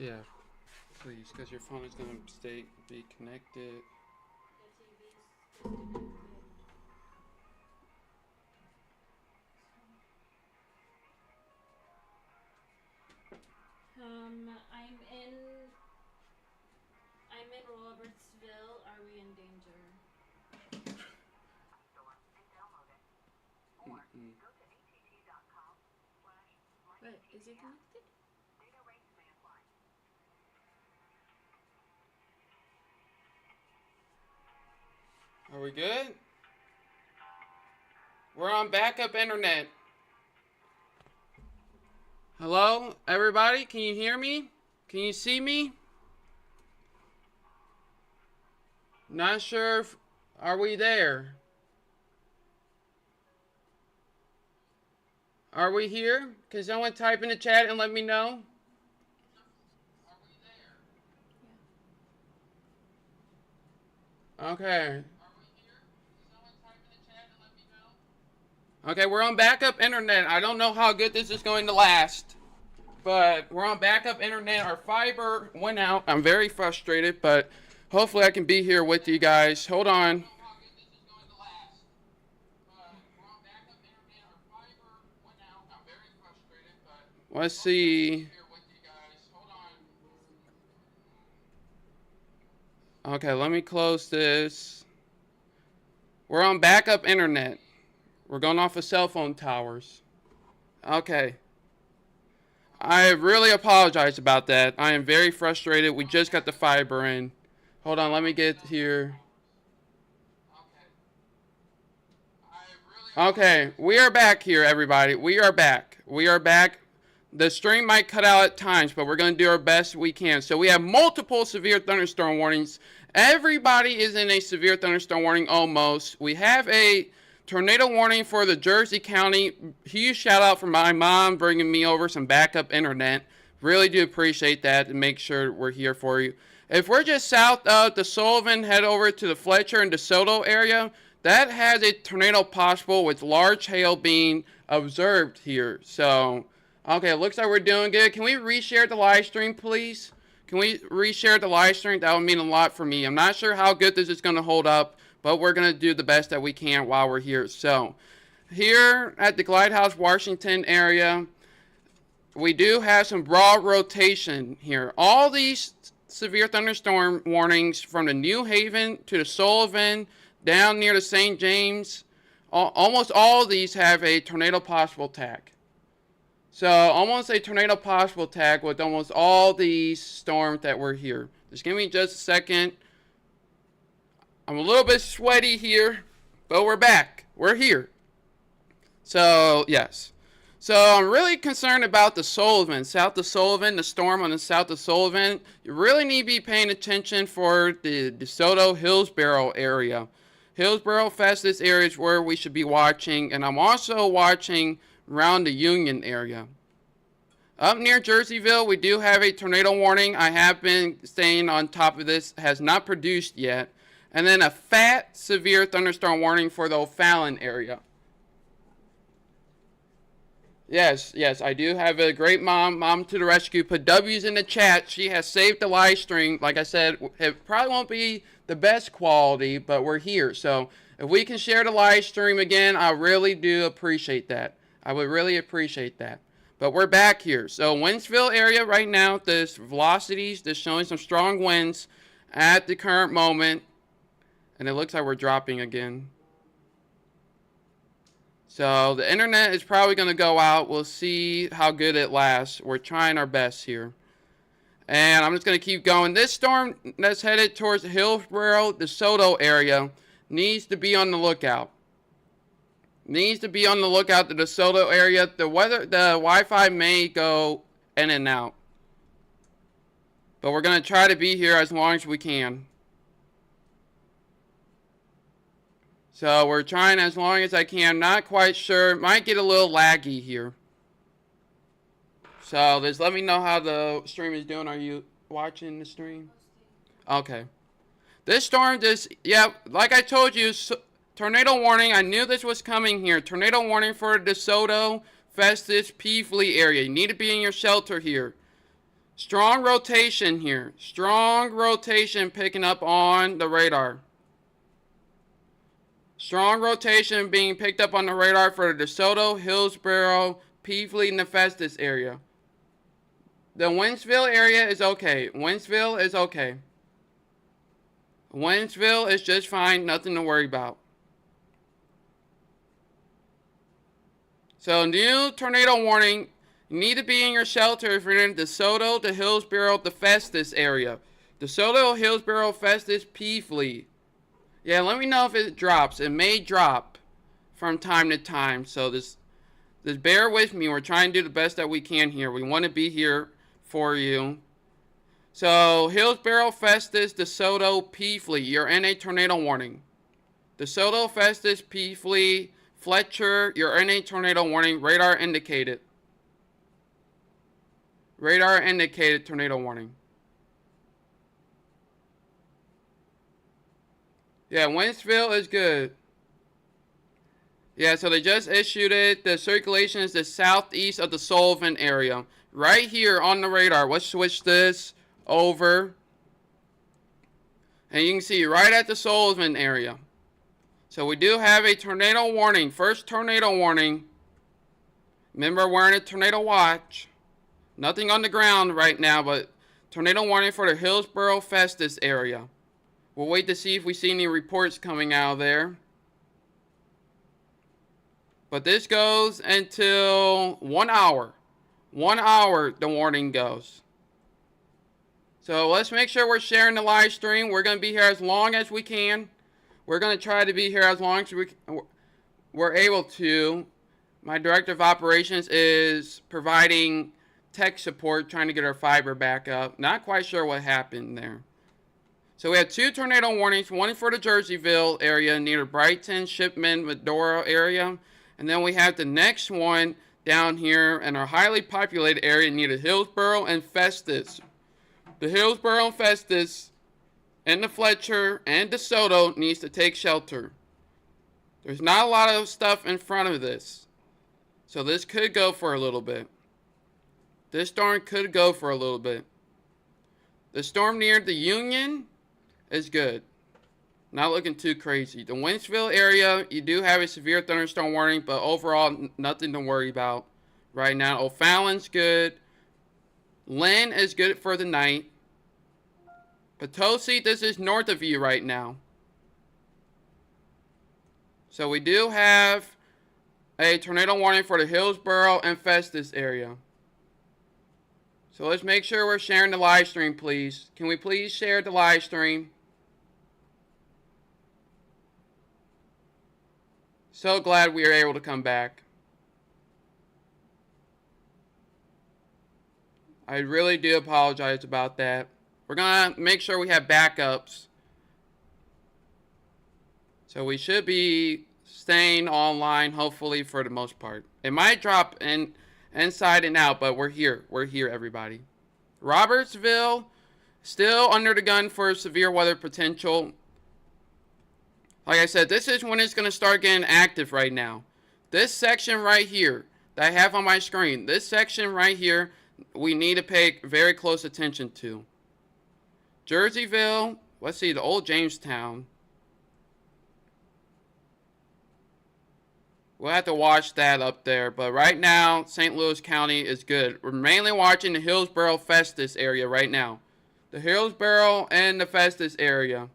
Yeah, please, because your phone is going to be connected. I'm in. I'm in Robertsville. Are we in danger? Mm-mm. What? Is it connected? Are we good? We're on backup internet. Hello, everybody? Can you hear me? Can you see me? Not sure if. Are we there? Are we here? Can someone type in the chat and let me know? Okay. Okay, we're on backup internet. I don't know how good this is going to last, but we're on backup internet. Our fiber went out. I'm very frustrated, but hopefully I can be here with you guys. Hold on. Let's see. Okay, let me close this. We're on backup internet. We're going off of cell phone towers. Okay. I really apologize about that. I am very frustrated. We just got the fiber in. Hold on, let me get here. Okay, we are back here, everybody. We are back. We are back. The stream might cut out at times, but we're going to do our best we can. So we have multiple severe thunderstorm warnings. Everybody is in a severe thunderstorm warning almost. We have a tornado warning for the Jersey County. Huge shout out for my mom bringing me over some backup internet. Really do appreciate that and make sure we're here for you. If we're just south of the Sullivan, head over to the Fletcher and DeSoto area. That has a tornado possible with large hail being observed here. So, okay, it looks like we're doing good. Can we reshare the live stream, please? Can we reshare the live stream? That would mean a lot for me. I'm not sure how good this is going to hold up, but we're going to do the best that we can while we're here. So, here at the Glidehouse, Washington area, we do have some broad rotation here. All these severe thunderstorm warnings from the New Haven to the Sullivan, down near the St. James, almost all of these have a tornado possible tag. So almost a tornado possible tag with almost all these storms that were here. Just give me just a second. I'm a little bit sweaty here, but we're back. We're here. So, yes. So I'm really concerned about the Sullivan, south of Sullivan, the storm on the south of Sullivan. You really need to be paying attention for the DeSoto Hillsborough area. Hillsborough, Festus area is where we should be watching, and I'm also watching around the Union area. Up near Jerseyville, we do have a tornado warning. I have been staying on top of this, has not produced yet. And then a fat severe thunderstorm warning for the O'Fallon area. Yes, yes, I do have a great mom. Mom to the rescue. Put W's in the chat. She has saved the live stream. Like I said, it probably won't be the best quality, but we're here. So if we can share the live stream again, I really do appreciate that. I would really appreciate that. But we're back here. So Wentzville area right now, this velocities, just showing some strong winds at the current moment. And it looks like we're dropping again. So the internet is probably going to go out. We'll see how good it lasts. We're trying our best here. And I'm just going to keep going. This storm that's headed towards the Hillsborough, DeSoto area needs to be on the lookout. Needs to be on the lookout. The DeSoto area. The Wi-Fi may go in and out. But we're going to try to be here as long as we can. So we're trying as long as I can. Not quite sure. Might get a little laggy here. So just let me know how the stream is doing. Are you watching the stream? Okay. This storm just, yeah, like I told you, tornado warning. I knew this was coming here. Tornado warning for the DeSoto, Festus, Peevely area. You need to be in your shelter here. Strong rotation here. Strong rotation picking up on the radar. Strong rotation being picked up on the radar for the DeSoto, Hillsborough, Peevely, Nefestus area. The Wentzville area is okay. Wentzville is okay. Wentzville is just fine. Nothing to worry about. So, new tornado warning. You need to be in your shelter if you're in DeSoto, the Hillsborough, the Festus area. DeSoto, Hillsborough, Festus, Peevely. Yeah, let me know if it drops. It may drop from time to time. So just bear with me. We're trying to do the best that we can here. We want to be here for you. So Hillsborough, Festus, DeSoto, Peevely. You're in a tornado warning. DeSoto, Festus, Peevely, Fletcher. You're in a tornado warning. Radar indicated. Radar indicated tornado warning. Yeah, Wentzville is good. Yeah, so they just issued it. The circulation is the southeast of the Sullivan area. Right here on the radar. Let's switch this over. And you can see right at the Sullivan area. So we do have a tornado warning. First tornado warning. Remember, we're in a tornado watch. Nothing on the ground right now, but tornado warning for the Hillsborough, Festus area. We'll wait to see if we see any reports coming out of there. But this goes until 1 hour. 1 hour the warning goes. So let's make sure we're sharing the live stream. We're going to be here as long as we can. We're going to try to be here as long as we're able to. My director of operations is providing tech support, trying to get our fiber back up. Not quite sure what happened there. So we have two tornado warnings, one for the Jerseyville area near Brighton, Shipman, Medora area. And then we have the next one down here in our highly populated area near the Hillsborough and Festus. The Hillsborough and Festus and the Fletcher and DeSoto needs to take shelter. There's not a lot of stuff in front of this. So this could go for a little bit. This storm could go for a little bit. The storm near the Union is good. Not looking too crazy. The Wentzville area, you do have a severe thunderstorm warning, but overall, nothing to worry about right now. O'Fallon's good. Lynn is good for the night. Potosi, this is north of you right now. So we do have a tornado warning for the Hillsborough and Festus area. So let's make sure we're sharing the live stream, please. Can we please share the live stream? So glad we were able to come back. I really do apologize about that. We're going to make sure we have backups. So we should be staying online, hopefully, for the most part. It might drop inside and out, but we're here. We're here, everybody. Robertsville, still under the gun for severe weather potential. Like I said, this is when it's going to start getting active right now. This section right here that I have on my screen, this section right here, we need to pay very close attention to. Jerseyville, let's see, the old Jamestown. We'll have to watch that up there. But right now, St. Louis County is good. We're mainly watching the Hillsborough, Festus area right now. The Hillsborough and the Festus area.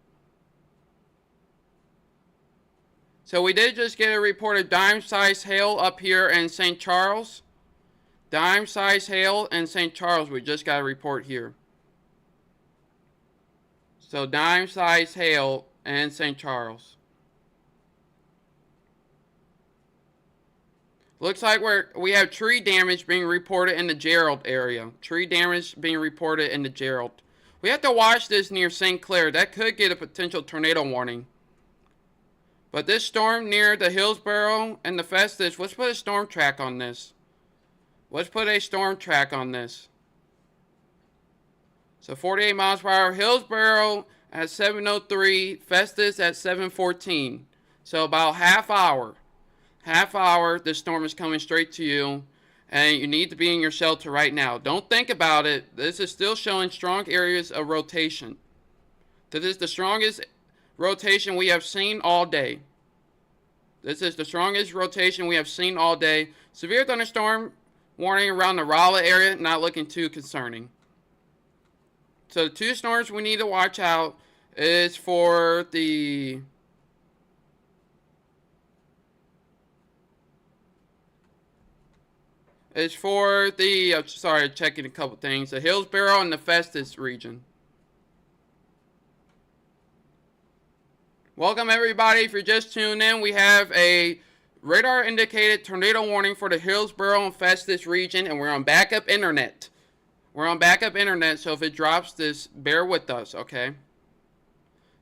So we did just get a report of dime-sized hail up here in St. Charles. Dime-sized hail in St. Charles. We just got a report here. So dime-sized hail in St. Charles. Looks like we have tree damage being reported in the Gerald area. Tree damage being reported in the Gerald. We have to watch this near St. Clair. That could get a potential tornado warning. But this storm near the Hillsborough and the Festus, let's put a storm track on this. Let's put a storm track on this. So 48 miles per hour. Hillsborough at 7:03. Festus at 7:14. So about half hour. Half hour, this storm is coming straight to you. and you need to be in your shelter right now. Don't think about it. This is still showing strong areas of rotation. This is the strongest rotation we have seen all day. This is the strongest rotation we have seen all day. Severe thunderstorm warning around the Raleigh area, not looking too concerning. So the two storms we need to watch out is for the sorry, checking a couple things, the Hillsborough and the Festus region. Welcome everybody. If you're just tuned in, we have a radar indicated tornado warning for the Hillsborough and Festus region, and we're on backup internet. We're on backup internet, so if it drops this, bear with us, okay?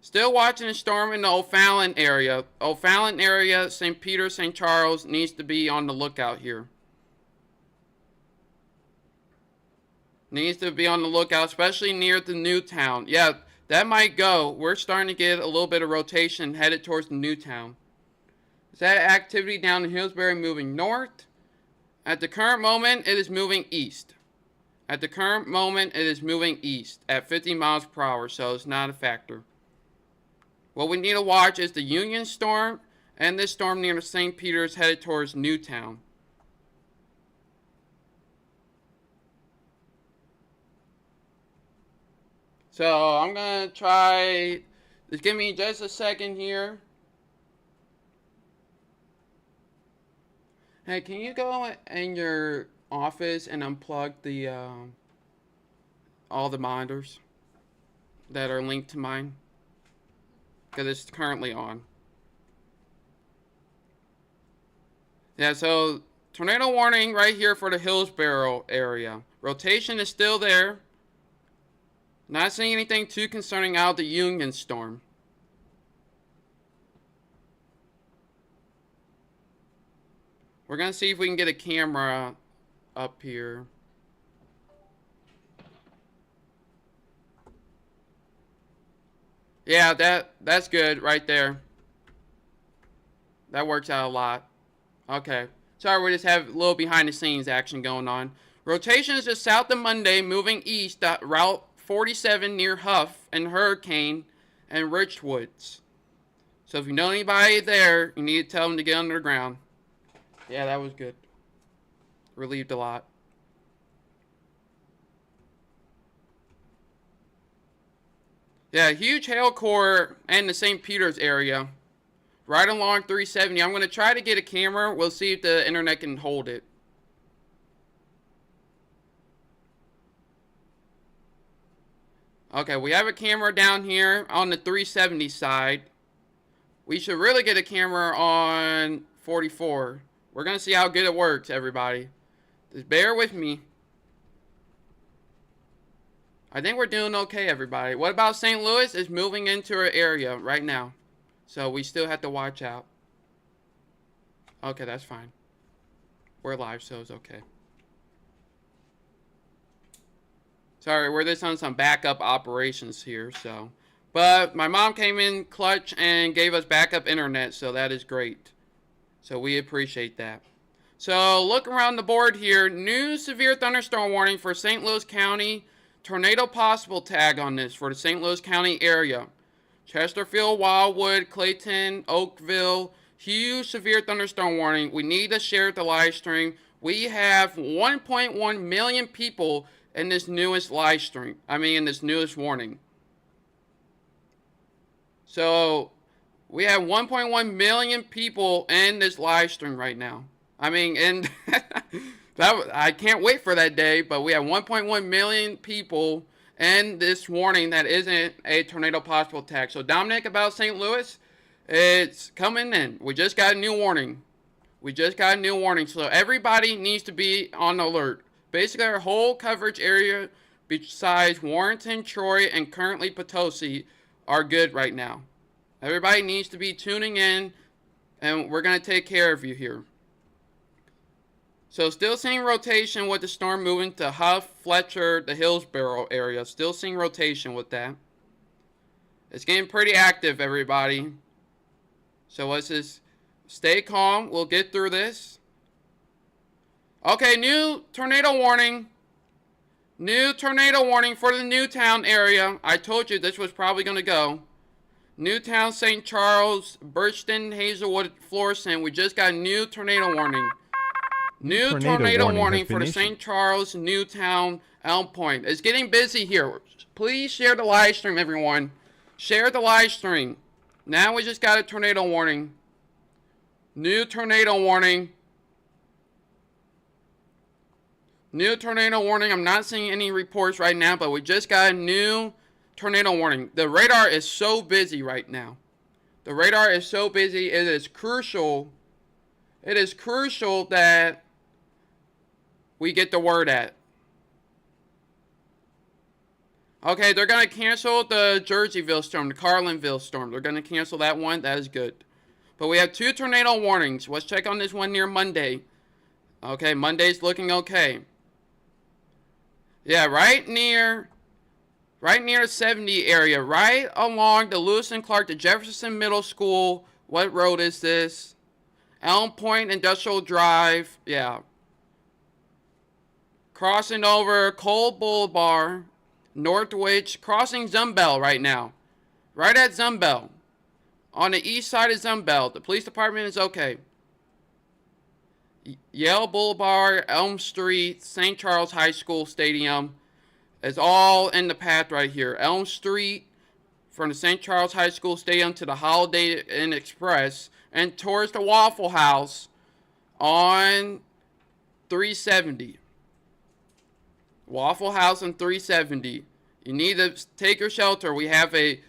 Still watching a storm in the O'Fallon area. O'Fallon area, St. Peter, St. Charles needs to be on the lookout here. Needs to be on the lookout, especially near the Newtown. Yeah, that might go. We're starting to get a little bit of rotation headed towards the Newtown. Is that activity down in Hillsbury moving north? At the current moment, it is moving east. At the current moment, it is moving east at 50 miles per hour, so it's not a factor. What we need to watch is the Union storm and this storm near St. Peter's headed towards Newtown. So I'm going to try, just give me just a second here. Hey, can you go in your office and unplug the all the monitors that are linked to mine? Because it's currently on. Yeah, so tornado warning right here for the Hillsborough area. Rotation is still there. Not seeing anything too concerning out of the Union storm. We're going to see if we can get a camera up here. Yeah, that's good right there. That works out a lot. Okay. Sorry, we just have a little behind the scenes action going on. Rotation is just south of Monday, moving east at Route 47 near Huff and Hurricane and Richwoods. So if you know anybody there, you need to tell them to get underground. Yeah, that was good. Relieved a lot. Yeah, huge hail core in the St. Peter's area. Right along 370. I'm going to try to get a camera. We'll see if the internet can hold it. Okay, we have a camera down here on the 370 side. We should really get a camera on 44. We're going to see how good it works, everybody. Just bear with me. I think we're doing okay, everybody. What about St. Louis? It's moving into our area right now. So we still have to watch out. Okay, that's fine. We're live, so it's okay. Sorry, we're just on some backup operations here, so. But my mom came in clutch and gave us backup internet, so that is great. So we appreciate that. So look around the board here. New severe thunderstorm warning for St. Louis County. Tornado possible tag on this for the St. Louis County area. Chesterfield, Wildwood, Clayton, Oakville. Huge severe thunderstorm warning. We need to share the live stream. We have 1.1 million people in this newest live stream. In this newest warning. So we have 1.1 million people in this live stream right now. And I can't wait for that day, but we have 1.1 million people in this warning that isn't a tornado possible attack. So Dominic, about St. Louis, it's coming in. We just got a new warning. So everybody needs to be on alert. Basically, our whole coverage area besides Warrenton, Troy, and currently Potosi are good right now. Everybody needs to be tuning in, and we're going to take care of you here. So still seeing rotation with the storm moving to Huff, Fletcher, the Hillsborough area. Still seeing rotation with that. It's getting pretty active, everybody. So let's just stay calm. We'll get through this. Okay, new tornado warning. New tornado warning for the Newtown area. I told you this was probably going to go. Newtown, St. Charles, Birchton, Hazelwood, Florissant. We just got a new tornado warning. New tornado warning for the St. Charles, Newtown, Elm Point. It's getting busy here. Please share the live stream, everyone. Share the live stream. Now we just got a tornado warning. New tornado warning. New tornado warning. I'm not seeing any reports right now, but we just got a new tornado warning. The radar is so busy right now. The radar is so busy. It is crucial. It is crucial that we get the word at. Okay, they're going to cancel the Jerseyville storm, the Carlinville storm. They're going to cancel that one. That is good. But we have 2 tornado warnings. Let's check on this one near Monday. Okay, Monday's looking okay. Yeah, right near 70 area, right along the Lewis and Clark, the Jefferson Middle School. What road is this? Elm Point Industrial Drive. Yeah. Crossing over Cole Boulevard, Northwich, crossing Zumbell right now. Right at Zumbell. On the east side of Zumbell. The police department is okay. Yale Boulevard, Elm Street, St. Charles High School Stadium is all in the path right here. Elm Street from the St. Charles High School Stadium to the Holiday Inn Express and towards the Waffle House on 370. Waffle House on 370. You need to take your shelter. We have a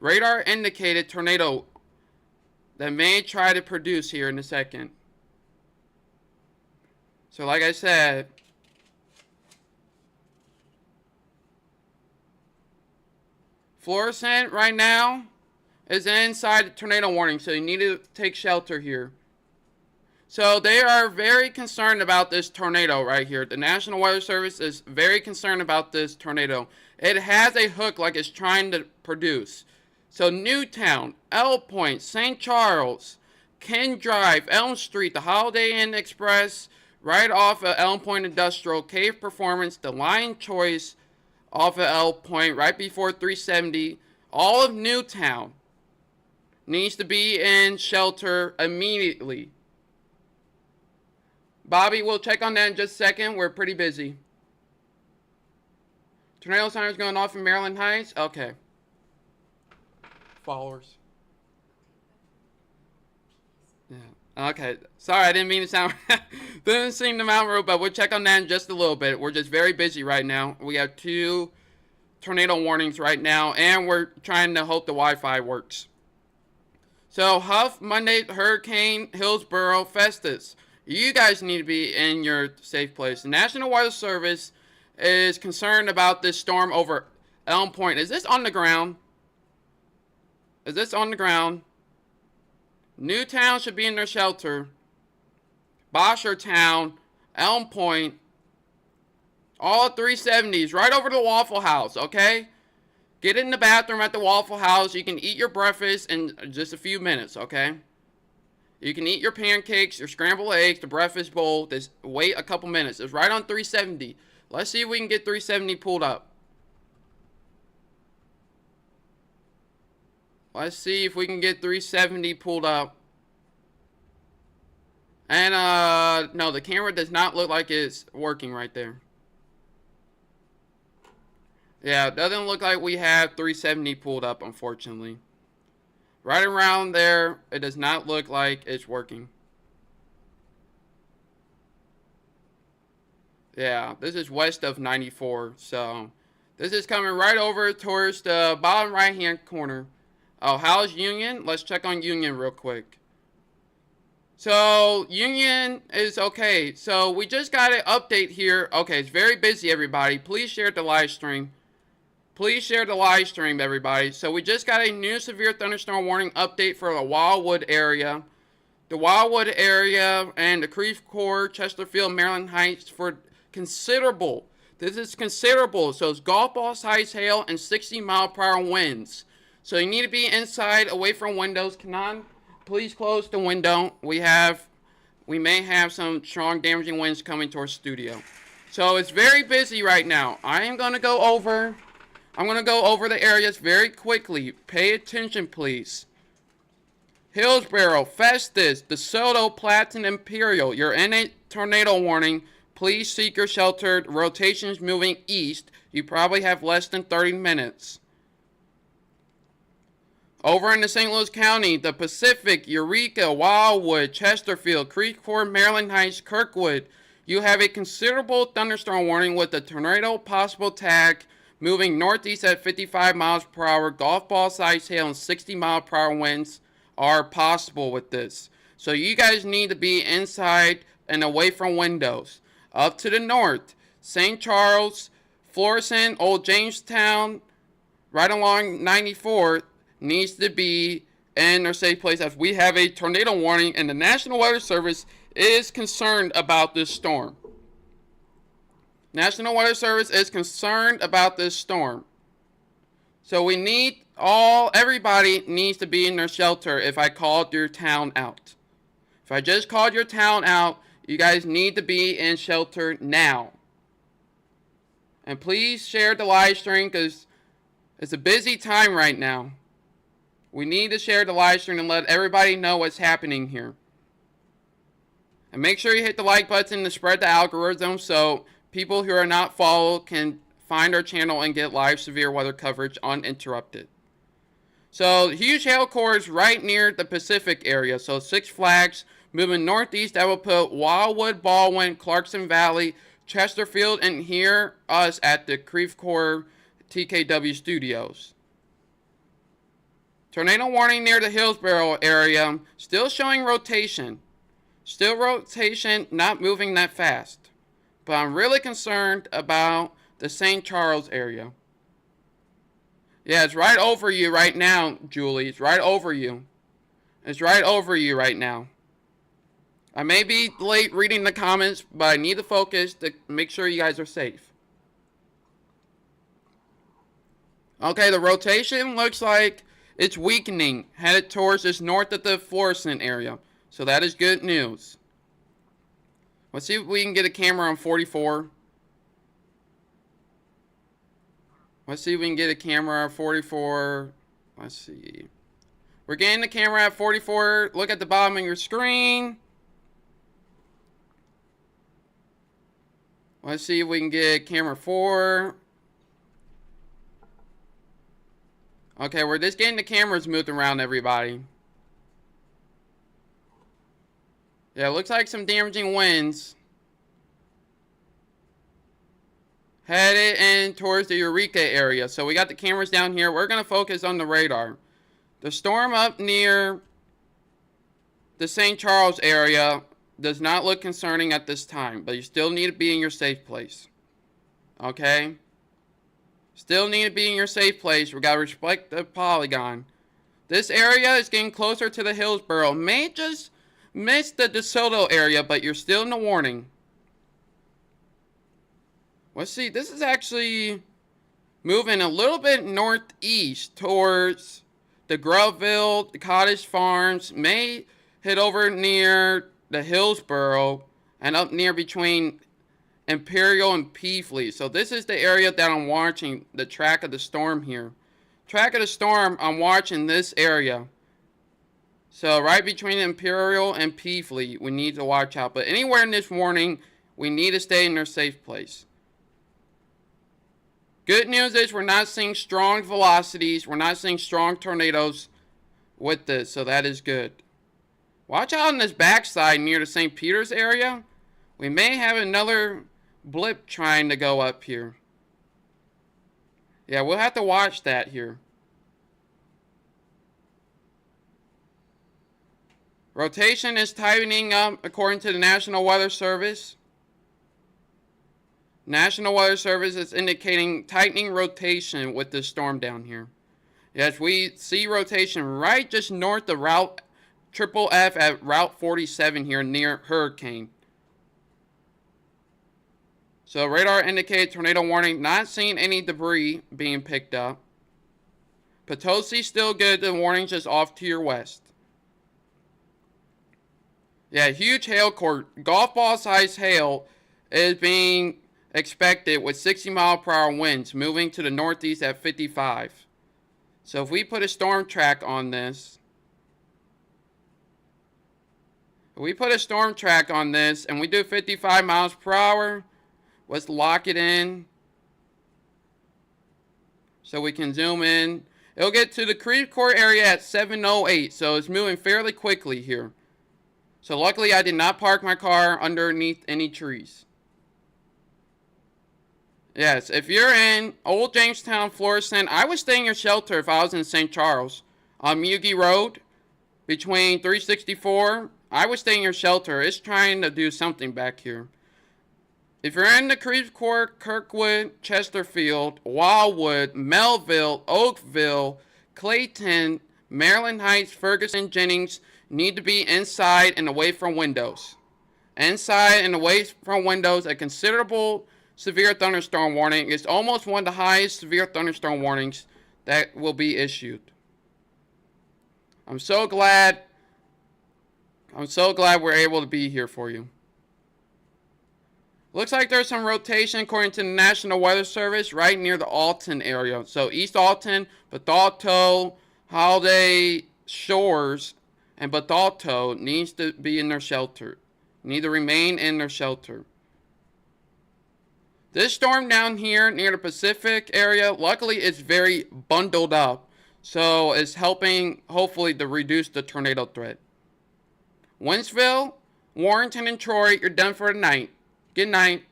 radar indicated tornado that may try to produce here in a second. So like I said, Florissant right now is inside the tornado warning, so you need to take shelter here. So they are very concerned about this tornado right here. The National Weather Service is very concerned about this tornado. It has a hook like it's trying to produce. So Newtown, Elm Point, St. Charles, Ken Drive, Elm Street, the Holiday Inn Express, right off of Elm Point Industrial, Cave Performance, the Lion Choice off of Elm Point, right before 370. All of Newtown needs to be in shelter immediately. Bobby, we'll check on that in just a second. We're pretty busy. Tornado sirens going off in Maryland Heights? Okay. Followers. Yeah. Okay. Sorry, I didn't mean to sound... didn't seem to Mountain Road, but we'll check on that in just a little bit. We're just very busy right now. We have 2 tornado warnings right now, and we're trying to hope the Wi-Fi works. So, Huff, Monday, Hurricane, Hillsborough, Festus. You guys need to be in your safe place. The National Weather Service is concerned about this storm over Elm Point. Is this on the ground? Is this on the ground? Newtown should be in their shelter. Boshertown, Elm Point, all 370s, right over to the Waffle House, okay? Get in the bathroom at the Waffle House. You can eat your breakfast in just a few minutes, okay? You can eat your pancakes, your scrambled eggs, the breakfast bowl. Just wait a couple minutes. It's right on 370. Let's see if we can get 370 pulled up. Let's see if we can get 370 pulled up. And, no, the camera does not look like it's working right there. Yeah, it doesn't look like we have 370 pulled up, unfortunately. Right around there, it does not look like it's working. Yeah, this is west of 94, so this is coming right over towards the bottom right-hand corner. Oh, how's Union? Let's check on Union real quick. So, Union is okay. So, we just got an update here. Okay, it's very busy, everybody. Please share the live stream. Please share the live stream, everybody. So, we just got a new severe thunderstorm warning update for the Wildwood area. The Wildwood area and the Creve Coeur, Chesterfield, Maryland Heights for considerable. This is considerable. So, it's golf ball size hail and 60-mile-per-hour winds. So, you need to be inside, away from windows. Kanan, please close the window. We have we may have some strong damaging winds coming to our studio. So it's very busy right now. I'm going to go over the areas very quickly. Pay attention, please. Hillsborough, Festus, DeSoto, Platten, Imperial. You're in a tornado warning. Please seek your shelter. Rotation's moving east. You probably have less than 30 minutes. Over in the St. Louis County, the Pacific, Eureka, Wildwood, Chesterfield, Creve Coeur, Maryland Heights, Kirkwood, you have a considerable thunderstorm warning with a tornado possible tag moving northeast at 55 miles per hour. Golf ball size hail and 60 mile per hour winds are possible with this. So you guys need to be inside and away from windows. Up to the north, St. Charles, Florissant, Old Jamestown, right along 94 needs to be in their safe place as we have a tornado warning and the National Weather Service is concerned about this storm. National Weather Service is concerned about this storm. So we need everybody needs to be in their shelter if I called your town out. If I just called your town out, you guys need to be in shelter now. And please share the live stream because it's a busy time right now. We need to share the live stream and let everybody know what's happening here. And make sure you hit the like button to spread the algorithm so people who are not followed can find our channel and get live severe weather coverage uninterrupted. So huge hail cores right near the Pacific area. So Six Flags moving northeast. That will put Wildwood, Baldwin, Clarkson Valley, Chesterfield, and here us at the Creve Coeur TKW studios. Tornado warning near the Hillsborough area. Still showing rotation. Still rotation, not moving that fast. But I'm really concerned about the St. Charles area. Yeah, it's right over you right now, Julie. It's right over you. It's right over you right now. I may be late reading the comments, but I need to focus to make sure you guys are safe. Okay, the rotation looks like it's weakening, headed towards this north of the Florissant area. So that is good news. Let's see if we can get a camera on 44. Let's see if we can get a camera on 44. Let's see. We're getting the camera at 44. Look at the bottom of your screen. Let's see if we can get camera 4. Okay, we're just getting the cameras moved around, everybody. Yeah, it looks like some damaging winds. Headed in towards the Eureka area. So we got the cameras down here. We're going to focus on the radar. The storm up near the St. Charles area does not look concerning at this time. But you still need to be in your safe place. Okay? Still need to be in your safe place. We got to respect the polygon. This area is getting closer to the Hillsborough. May just miss the DeSoto area, but you're still in the warning. Let's see. This is actually moving a little bit northeast towards the Groveville, the Cottage Farms. May hit over near the Hillsborough and up near between Imperial and Peafleet. So this is the area that I'm watching, the track of the storm here. Track of the storm, I'm watching this area. So right between Imperial and Peafleet, we need to watch out. But anywhere in this warning, we need to stay in their safe place. Good news is we're not seeing strong velocities. We're not seeing strong tornadoes with this, so that is good. Watch out on this backside near the St. Peter's area. We may have another blip trying to go up here. Yeah, we'll have to watch that here. Rotation is tightening up according to the National Weather Service. National Weather Service is indicating tightening rotation with this storm down here. Yes, we see rotation right just north of Route FFF at Route 47 here near Hurricane. So radar indicated tornado warning. Not seeing any debris being picked up. Potosi still good. The warning's just off to your west. Yeah, huge hail court. Golf ball size hail is being expected with 60-mile-per-hour winds moving to the northeast at 55. So if we put a storm track on this, and we do 55 miles per hour, let's lock it in so we can zoom in. It'll get to the Creve Court area at 7:08, so it's moving fairly quickly here. So luckily I did not park my car underneath any trees. Yes, if you're in Old Jamestown, Florissant, I would stay in your shelter if I was in St. Charles. On Mugi Road, between 364, I would stay in your shelter. It's trying to do something back here. If you're in the Creve Court, Kirkwood, Chesterfield, Wildwood, Melville, Oakville, Clayton, Maryland Heights, Ferguson, Jennings, need to be inside and away from windows. Inside and away from windows, a considerable severe thunderstorm warning is almost one of the highest severe thunderstorm warnings that will be issued. I'm so glad we're able to be here for you. Looks like there's some rotation according to the National Weather Service right near the Alton area. So East Alton, Bethalto, Holiday Shores, and Bethalto needs to be in their shelter. Need to remain in their shelter. This storm down here near the Pacific area, luckily it's very bundled up. So it's helping hopefully to reduce the tornado threat. Wentzville, Warrenton, and Troy, you're done for the night. Good night.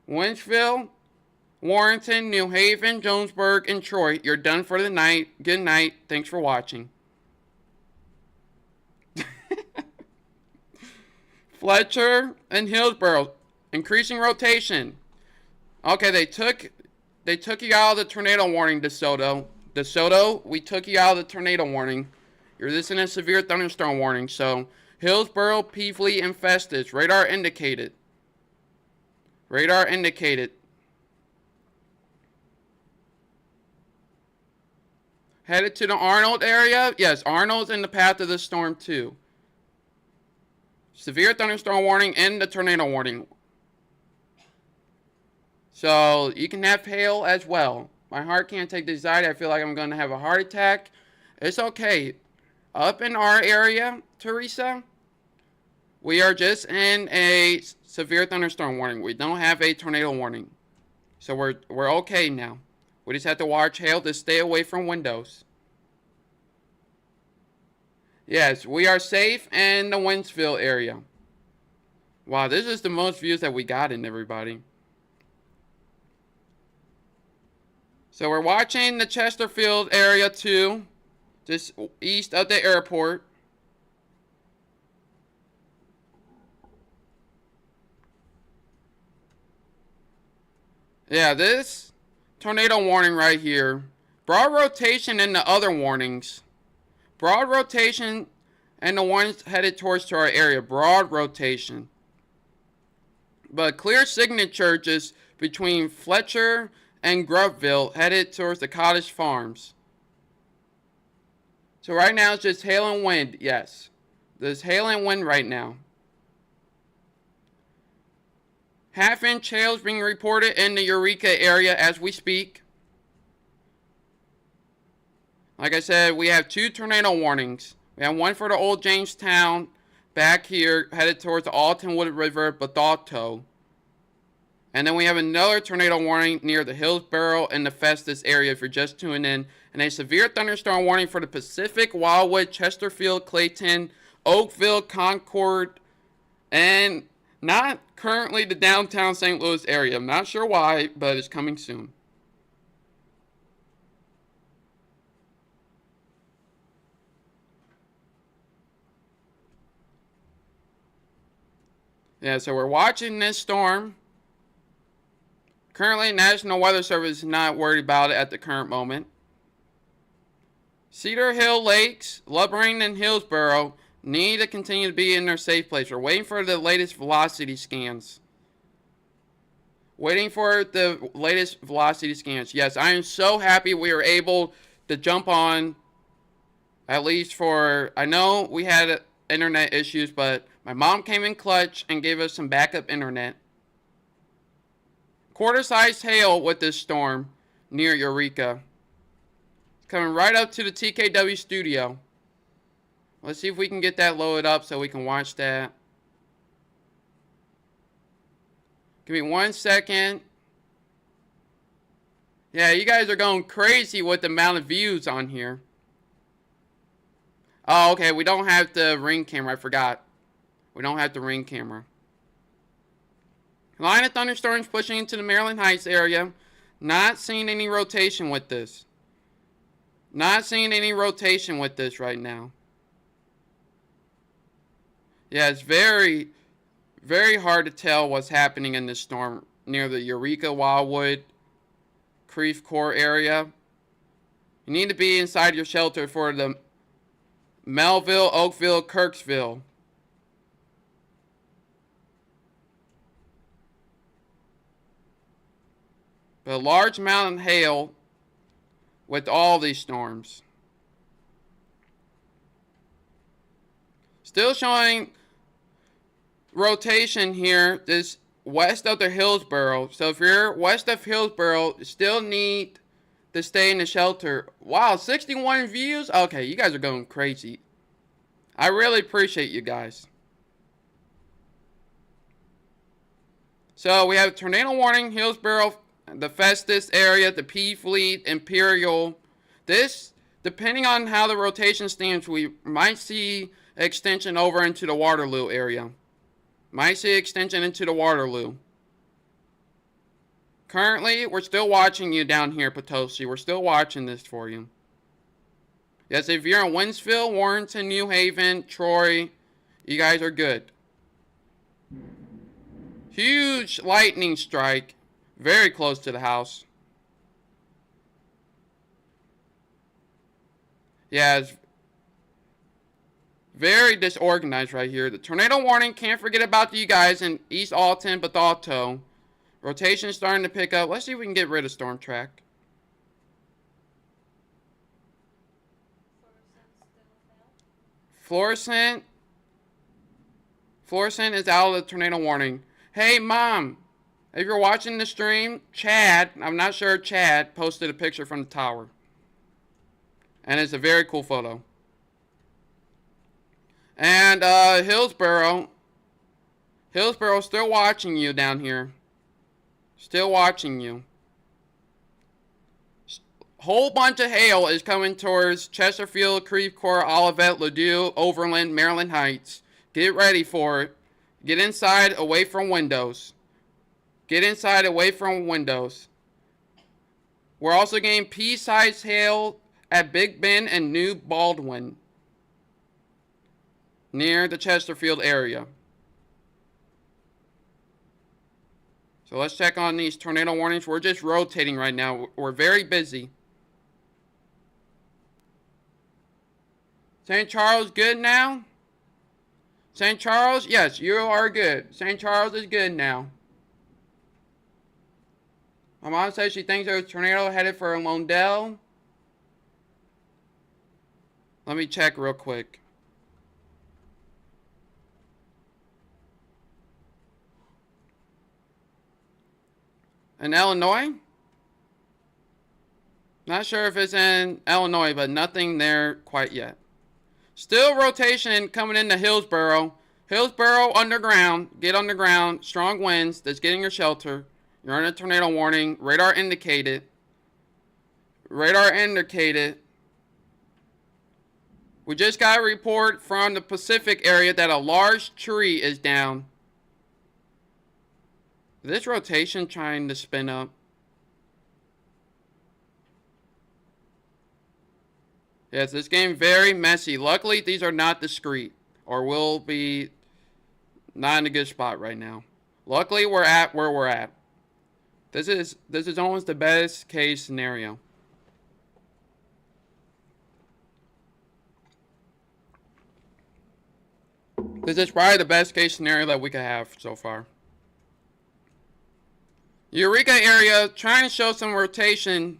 Wentzville, Warrenton, New Haven, Jonesburg, and Troy, you're done for the night. Good night. Thanks for watching. Fletcher and Hillsborough, increasing rotation. Okay, they took you out of the tornado warning, DeSoto. DeSoto, we took you out of the tornado warning. You're this in a severe thunderstorm warning. So Hillsborough, Peevely, and Festus, radar indicated. Radar indicated. Headed to the Arnold area. Yes, Arnold's in the path of the storm too. Severe thunderstorm warning and the tornado warning. So you can have hail as well. My heart can't take the anxiety. I feel like I'm going to have a heart attack. It's okay. Up in our area, Teresa, we are just in a severe thunderstorm warning. We don't have a tornado warning. So we're okay now. We just have to watch hail to stay away from windows. Yes, we are safe in the Wentzville area. Wow, this is the most views that we got in, everybody. So we're watching the Chesterfield area too, just east of the airport. Yeah, this tornado warning right here. Broad rotation in the other warnings. Broad rotation and the ones headed towards our area. Broad rotation. But clear signature just between Fletcher and Groveville headed towards the cottage farms. So right now it's just hail and wind. Yes. There's hail and wind right now. Half-inch hail is being reported in the Eureka area as we speak. Like I said, we have 2 tornado warnings. We have one for the Old Jamestown back here, headed towards the Alton Wooded River, Bethalto. And then we have another tornado warning near the Hillsborough and the Festus area if you're just tuning in. And a severe thunderstorm warning for the Pacific, Wildwood, Chesterfield, Clayton, Oakville, Concord, and not currently the downtown St. Louis area. I'm not sure why, but it's coming soon. Yeah, so we're watching this storm. Currently, National Weather Service is not worried about it at the current moment. Cedar Hill Lakes, Lubbering, and Hillsborough need to continue to be in their safe place. We're waiting for the latest velocity scans. Waiting for the latest velocity scans. Yes, I am so happy we were able to jump on, at least for, I know we had internet issues, but my mom came in clutch and gave us some backup internet. Quarter-sized hail with this storm near Eureka. It's coming right up to the TKW studio. Let's see if we can get that loaded up so we can watch that. Give me 1 second. Yeah, you guys are going crazy with the amount of views on here. Oh, okay, we don't have the ring camera. I forgot. We don't have the ring camera. Line of thunderstorms pushing into the Maryland Heights area. Not seeing any rotation with this. Not seeing any rotation with this right now. Yeah, it's very, very hard to tell what's happening in this storm near the Eureka, Wildwood, Creve Coeur area. You need to be inside your shelter for the Melville, Oakville, Kirksville. But a large amount of hail with all these storms. Still showing rotation here, this west of the Hillsborough. So if you're west of Hillsborough, you still need to stay in the shelter. Wow, 61 views? Okay, you guys are going crazy. I really appreciate you guys. So we have tornado warning, Hillsborough, the Festus area, the P Fleet, Imperial. This, depending on how the rotation stands, we might see extension over into the Waterloo area. Might see extension into the Waterloo. Currently, we're still watching you down here, Potosi. We're still watching this for you. Yes, if you're in Winsville, Warrenton, New Haven, Troy, you guys are good. Huge lightning strike. Very close to the house. Yeah, it's very disorganized right here. The tornado warning, can't forget about you guys in East Alton, Bethalto. Rotation is starting to pick up. Let's see if we can get rid of Storm Track. Florissant is out of the tornado warning. Hey, Mom, if you're watching the stream, Chad, I'm not sure, Chad posted a picture from the tower. And it's a very cool photo. And Hillsborough still watching you down here. Still watching you. Whole bunch of hail is coming towards Chesterfield, Creve Coeur, Olivet, Ladue, Overland, Maryland Heights. Get ready for it. Get inside, away from windows. Get inside, away from windows. We're also getting pea-sized hail at Big Bend and New Baldwin, near the Chesterfield area. So let's check on these tornado warnings. We're just rotating right now. We're very busy. St. Charles good now? St. Charles, yes, you are good. St. Charles is good now. My mom says she thinks there's a tornado headed for Londell. Let me check real quick. In Illinois? Not sure if it's in Illinois, but nothing there quite yet. Still rotation coming into Hillsborough. Hillsborough underground. Get underground. Strong winds. That's getting your shelter. You're on a tornado warning. Radar indicated. Radar indicated. We just got a report from the Pacific area that a large tree is down. This rotation trying to spin up. Yes, this game very messy. Luckily, these are not discrete, or will be not in a good spot right now. Luckily, we're at where we're at. This is almost the best case scenario. This is probably the best case scenario that we could have so far. Eureka area trying to show some rotation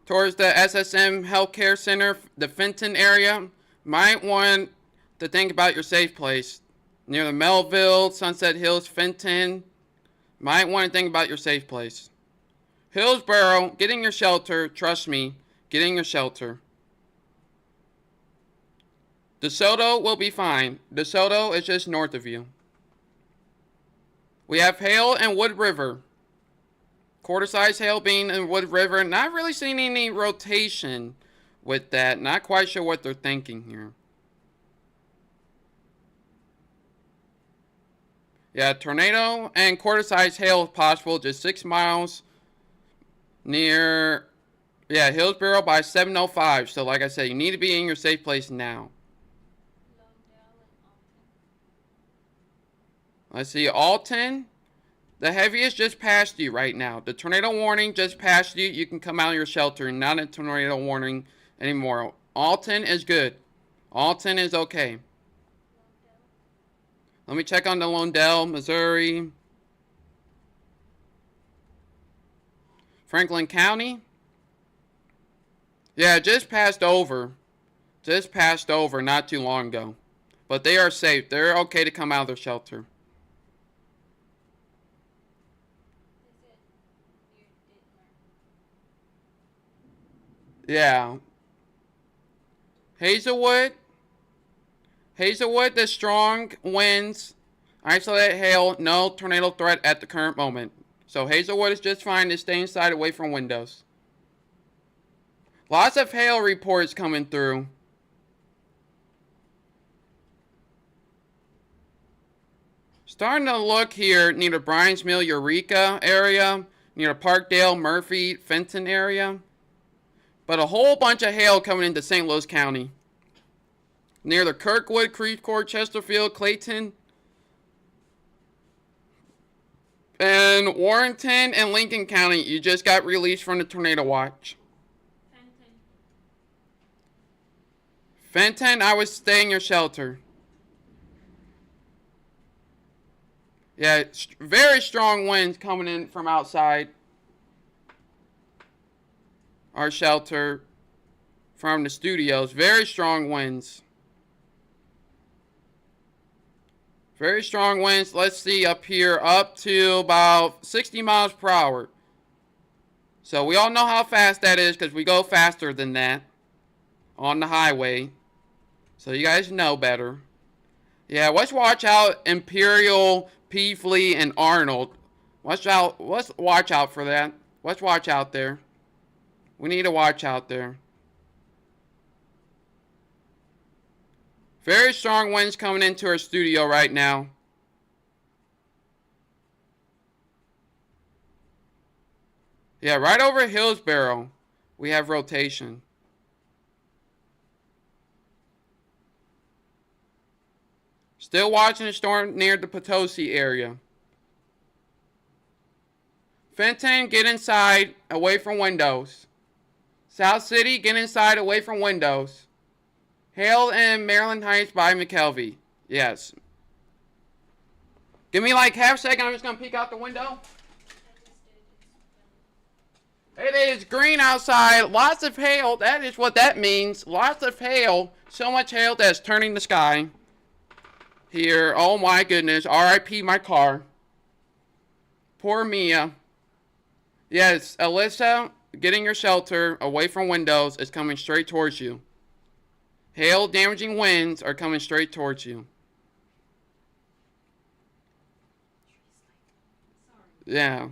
towards the SSM Healthcare Center, the Fenton area. Might want to think about your safe place. Near the Melville, Sunset Hills, Fenton. Might want to think about your safe place. Hillsboro, getting your shelter. Trust me, getting your shelter. DeSoto will be fine. DeSoto is just north of you. We have hail and Wood River. Quarter-size hail being in Wood River. Not really seeing any rotation with that. Not quite sure what they're thinking here. Yeah, tornado and quarter-size hail if possible. Just 6 miles near, yeah, Hillsboro by 7:05. So like I said, you need to be in your safe place now. Let's see, Alton. The heaviest just passed you right now. The tornado warning just passed you. You can come out of your shelter. Not a tornado warning anymore. Alton is good. Alton is okay. Let me check on the Londell, Missouri. Franklin County. Yeah, just passed over. Just passed over not too long ago. But they are safe. They're okay to come out of their shelter. Yeah. Hazelwood. Hazelwood, the strong winds, isolated hail, no tornado threat at the current moment. So Hazelwood is just fine to stay inside away from windows. Lots of hail reports coming through. Starting to look here near the Bryan's Mill, Eureka area, near the Parkdale, Murphy, Fenton area. But a whole bunch of hail coming into St. Louis County. Near the Kirkwood, Creve Coeur, Chesterfield, Clayton, and Warrenton and Lincoln County. You just got released from the tornado watch. Fenton, I would stay in your shelter. Yeah, very strong winds coming in from outside our shelter from the studios. Very strong winds. Very strong winds. Let's see up here, up to about 60 miles per hour. So we all know how fast that is because we go faster than that on the highway. So you guys know better. Yeah, let's watch out Imperial, Peevely, and Arnold. Let's watch out for that. Let's watch out there. We need to watch out there. Very strong winds coming into our studio right now. Yeah, right over Hillsboro, we have rotation. Still watching the storm near the Potosi area. Fenton, get inside, away from windows. South City, get inside, away from windows. Hail in Maryland Heights by McKelvey. Yes. Give me like half a second. I'm just going to peek out the window. It is green outside. Lots of hail. That is what that means. Lots of hail. So much hail that's turning the sky. Here. Oh my goodness. R.I.P. my car. Poor Mia. Yes, Alyssa, getting your shelter away from windows is coming straight towards you. Hail damaging winds are coming straight towards you. Yeah.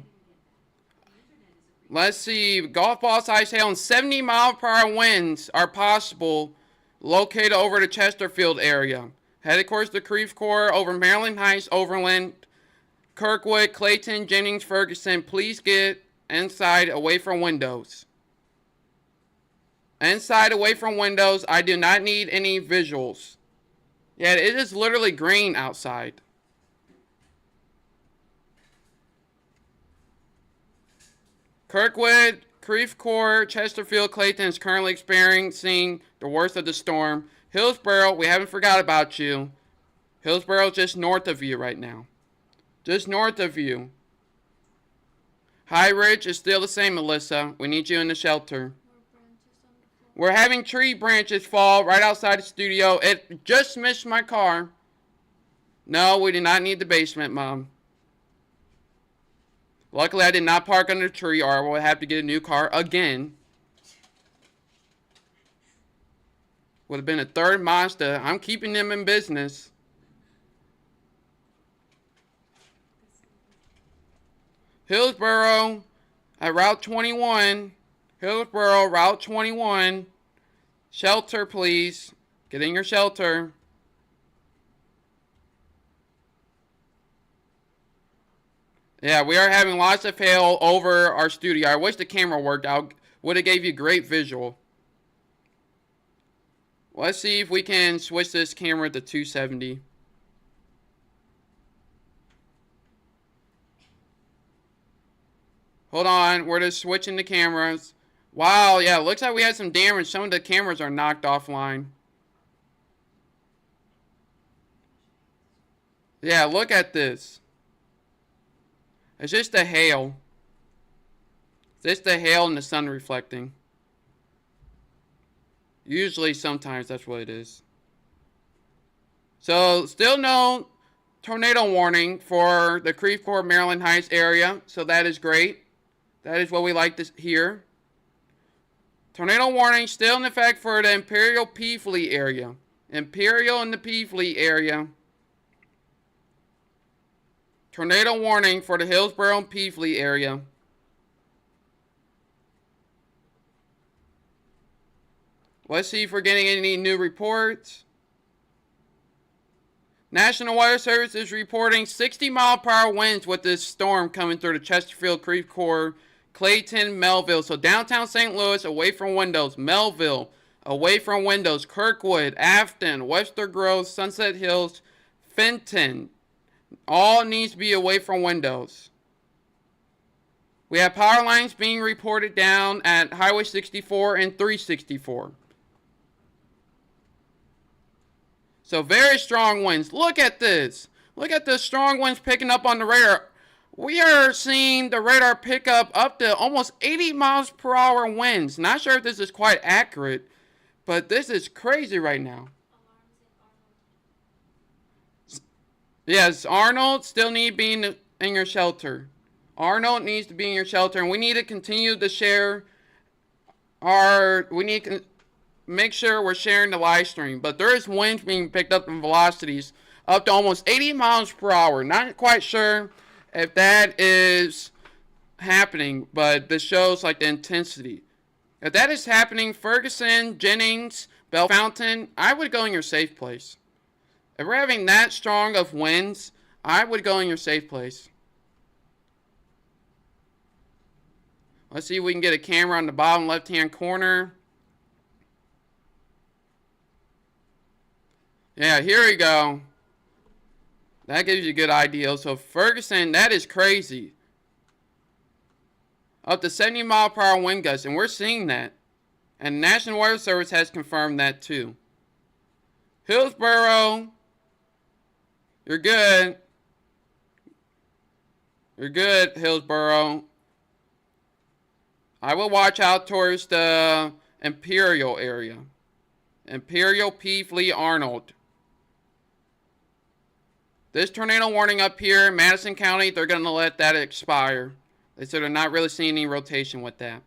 Let's see. Golf ball size hail and 70 mile per hour winds are possible located over the Chesterfield area. Headed towards the Creve Coeur over Maryland Heights, Overland, Kirkwood, Clayton, Jennings, Ferguson. Please get inside away from windows. Inside away from windows. I do not need any visuals. Yeah, it is literally green outside. Kirkwood, Creve Coeur, Chesterfield, Clayton is currently experiencing the worst of the storm. Hillsboro, we haven't forgot about you. Hillsboro just north of you right now. Just north of you. High Ridge is still the same, Melissa. We need you in the shelter. More branches on the floor. We're having tree branches fall right outside the studio. It just missed my car. No, we do not need the basement, Mom. Luckily, I did not park under a tree, or I will have to get a new car again. Would have been a third Mazda. I'm keeping them in business. Hillsboro at Route 21. Hillsboro, Route 21. Shelter, please. Get in your shelter. Yeah, we are having lots of hail over our studio. I wish the camera worked out. Would have gave you great visual. Let's see if we can switch this camera to 270. Hold on, we're just switching the cameras. Wow, yeah, looks like we had some damage. Some of the cameras are knocked offline. Yeah, look at this. It's just the hail. It's just the hail and the sun reflecting. Usually, sometimes that's what it is. So, still no tornado warning for the Creve Coeur, Maryland Heights area. So, that is great. That is what we like to hear. Tornado warning still in effect for the Imperial Peevely area. Imperial and the Peevely area. Tornado warning for the Hillsboro and Peevely area. Let's see if we're getting any new reports. National Weather Service is reporting 60-mile-per-hour winds with this storm coming through the Chesterfield, Creve Coeur, Clayton, Melville. So downtown St. Louis, away from windows. Melville, away from windows. Kirkwood, Afton, Webster Groves, Sunset Hills, Fenton. All needs to be away from windows. We have power lines being reported down at Highway 64 and 364. So very strong winds. Look at this. Look at the strong winds picking up on the radar. We are seeing the radar pick up to almost 80 miles per hour winds. Not sure if this is quite accurate, but this is crazy right now. Yes, Arnold still need to be in your shelter. Arnold needs to be in your shelter, and we need to continue to share we need to make sure we're sharing the live stream. But there is winds being picked up in velocities up to almost 80 miles per hour. Not quite sure if that is happening, but this shows like the intensity. If that is happening, Ferguson, Jennings, Bellefontaine, I would go in your safe place. If we're having that strong of winds, I would go in your safe place. Let's see if we can get a camera on the bottom left-hand corner. Yeah, here we go. That gives you a good idea. So Ferguson, that is crazy. Up to 70 mile per hour wind gusts, and we're seeing that. And the National Weather Service has confirmed that too. Hillsboro, you're good. You're good, Hillsboro. I will watch out towards the Imperial area. Imperial, Peevely, Arnold. This tornado warning up here in Madison County, they're going to let that expire. They said they're not really seeing any rotation with that.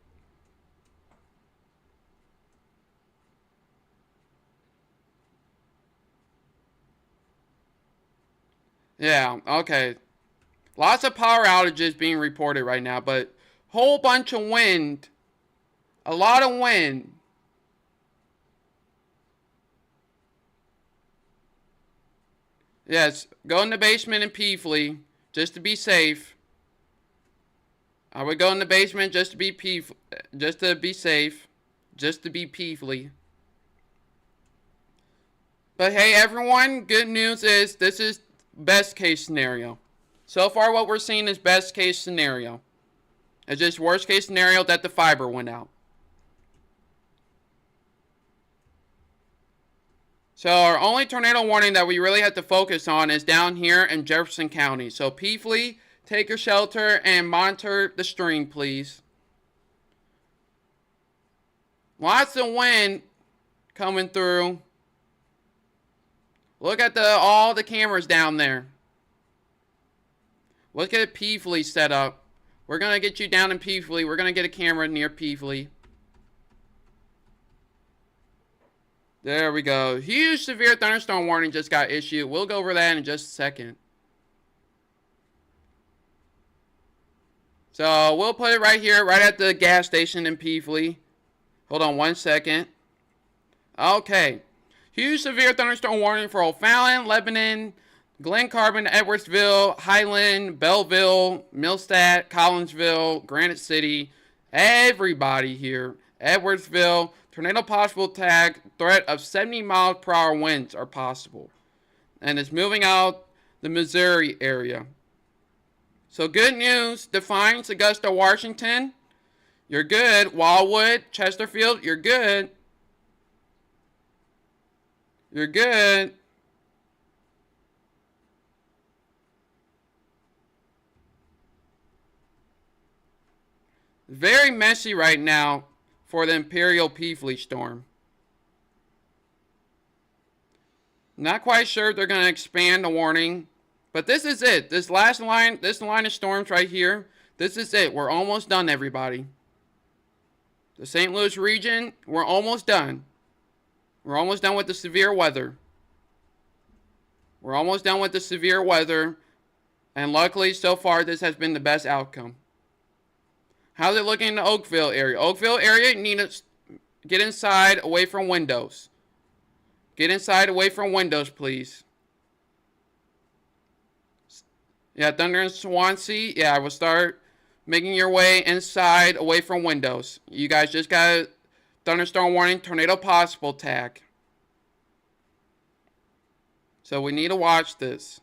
Yeah, okay. Lots of power outages being reported right now, but whole bunch of wind. A lot of wind. Yes, go in the basement in Peevely just to be safe. I would go in the basement just to be safe, just to be Peevely. But hey, everyone, good news is this is best case scenario. So far, what we're seeing is best case scenario. It's just worst case scenario that the fiber went out. So our only tornado warning that we really have to focus on is down here in Jefferson County. So Peevely, take your shelter and monitor the stream, please. Lots of wind coming through. Look at all the cameras down there. Look at Peevely set up. We're going to get you down in Peevely. We're going to get a camera near Peevely. There we go. Huge severe thunderstorm warning just got issued. We'll go over that in just a second. So we'll put it right here, right at the gas station in Peevely. Hold on one second. Okay. Huge severe thunderstorm warning for O'Fallon, Lebanon, Glen Carbon, Edwardsville, Highland, Belleville, Millstadt, Collinsville, Granite City. Everybody here. Edwardsville. Tornado possible tag. Threat of 70 miles per hour winds are possible. And it's moving out the Missouri area. So good news. Defiance, Augusta, Washington. You're good. Wildwood, Chesterfield. You're good. You're good. Very messy right now for the Imperial Peevely storm. Not quite sure if they're going to expand the warning. But this is it. This last line, this line of storms right here. This is it. We're almost done, everybody. The St. Louis region, we're almost done. We're almost done with the severe weather. We're almost done with the severe weather. And luckily, so far, this has been the best outcome. How's it looking in the Oakville area? Oakville area, you need to get inside, away from windows. Get inside, away from windows, please. Yeah, Thunder in Swansea. Yeah, I will start making your way inside, away from windows. You guys just got a thunderstorm warning, tornado possible tag. So we need to watch this.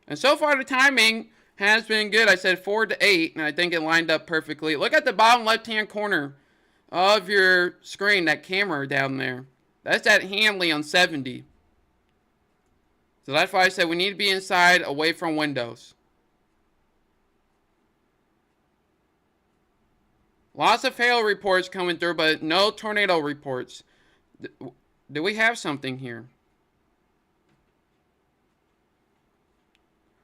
And so far the timing has been good. I said 4 to 8, and I think it lined up perfectly. Look at the bottom left-hand corner of your screen, that camera down there. That's at Hanley on 70. So that's why I said we need to be inside, away from windows. Lots of hail reports coming through, but no tornado reports. Do we have something here?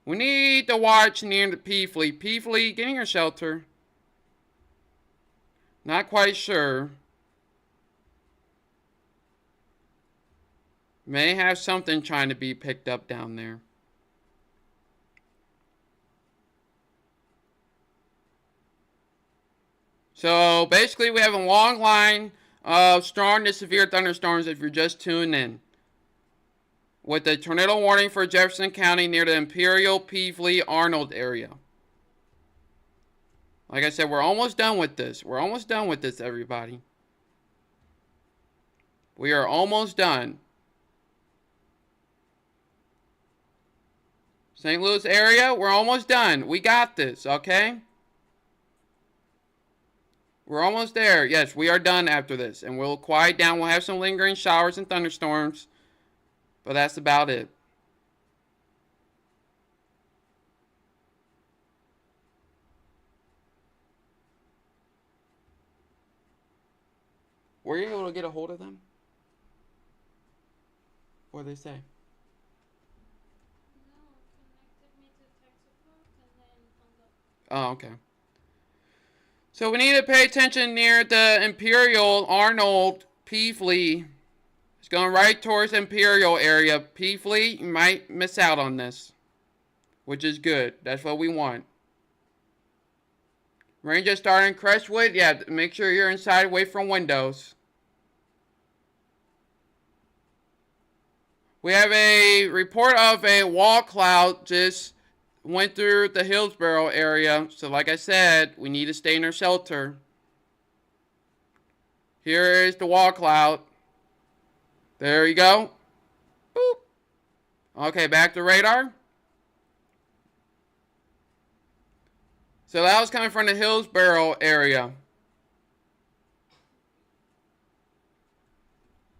We need to watch near the Peevely. Peevely, getting your shelter. Not quite sure. May have something trying to be picked up down there. So basically we have a long line of strong to severe thunderstorms if you're just tuning in. With the tornado warning for Jefferson County near the Imperial, Peevely, Arnold area. Like I said, we're almost done with this. We're almost done with this, everybody. We are almost done. St. Louis area, we're almost done. We got this, okay? We're almost there. Yes, we are done after this. And we'll quiet down. We'll have some lingering showers and thunderstorms. But that's about it. Were you able to get a hold of them? What did they say? No, connected me to tech support and then hung up. Oh, okay. So we need to pay attention near the Imperial, Arnold, Peevely. It's going right towards Imperial area. Peevely, you might miss out on this, which is good. That's what we want. Rain just started in Crestwood. Yeah, make sure you're inside, away from windows. We have a report of a wall cloud just went through the Hillsborough area. So like I said, we need to stay in our shelter. Here is the wall cloud. There you go. Boop. Okay, back to radar. So that was coming from the Hillsborough area.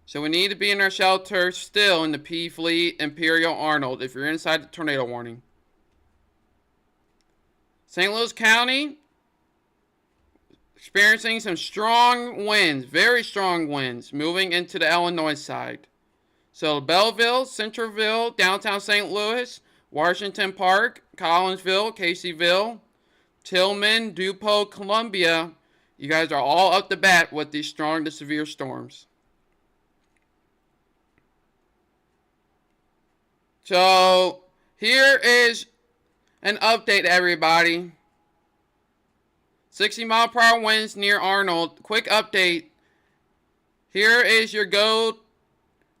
So we need to be in our shelter still in the Peevely, Imperial, Arnold if you're inside the tornado warning. St. Louis County, experiencing some strong winds, very strong winds, moving into the Illinois side. So Belleville, Centralville, downtown St. Louis, Washington Park, Collinsville, Caseyville, Tillman, DuPont, Columbia. You guys are all up to bat with these strong to severe storms. So here is an update, everybody. 60-mile-per-hour winds near Arnold. Quick update. Here is your go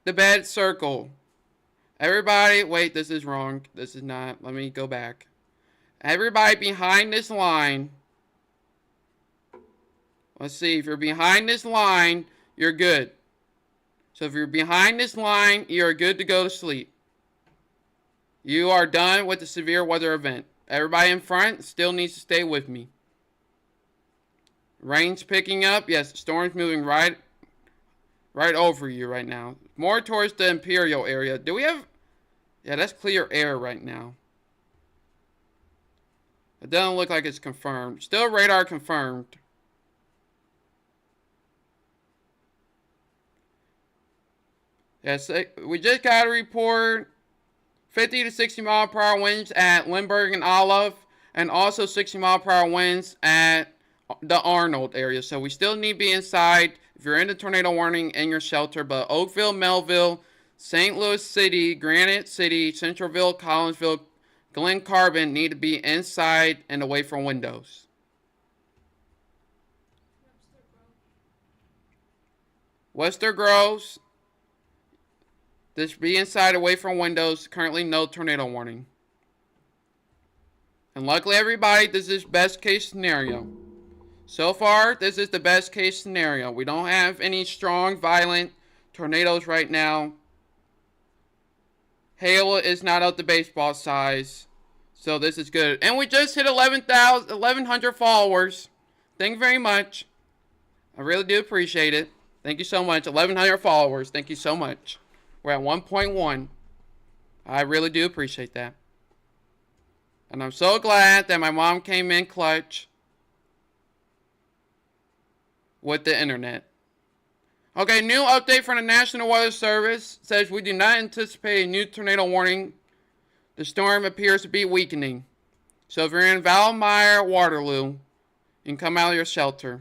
to bed circle. Everybody, wait, this is wrong. This is not. Let me go back. Everybody behind this line. Let's see. If you're behind this line, you're good. So if you're behind this line, you're good to go to sleep. You are done with the severe weather event. Everybody in front still needs to stay with me. Rain's picking up. Yes, the storm's moving right over you right now. More towards the Imperial area. Do we have... Yeah, that's clear air right now. It doesn't look like it's confirmed. Still radar confirmed. Yes, we just got a report. 50 to 60 mile per hour winds at Lindbergh and Olive. And also 60 mile per hour winds at the Arnold area. So we still need to be inside if you're in the tornado warning in your shelter. But Oakville, Melville, St. Louis City, Granite City, Centralville, Collinsville, Glen Carbon need to be inside and away from windows. Webster Groves, just be inside away from windows. Currently no tornado warning. And luckily everybody, this is best case scenario. So far, this is the best case scenario. We don't have any strong, violent tornadoes right now. Hail is not out the baseball size. So this is good. And we just hit 1,100 followers. Thank you very much. I really do appreciate it. Thank you so much. 1,100 followers. Thank you so much. We're at 1.1. I really do appreciate that. And I'm so glad that my mom came in clutch with the internet. Okay, new update from the National Weather Service says we do not anticipate a new tornado warning. The storm appears to be weakening. So if you're in Valmeyer, Waterloo, you can come out of your shelter.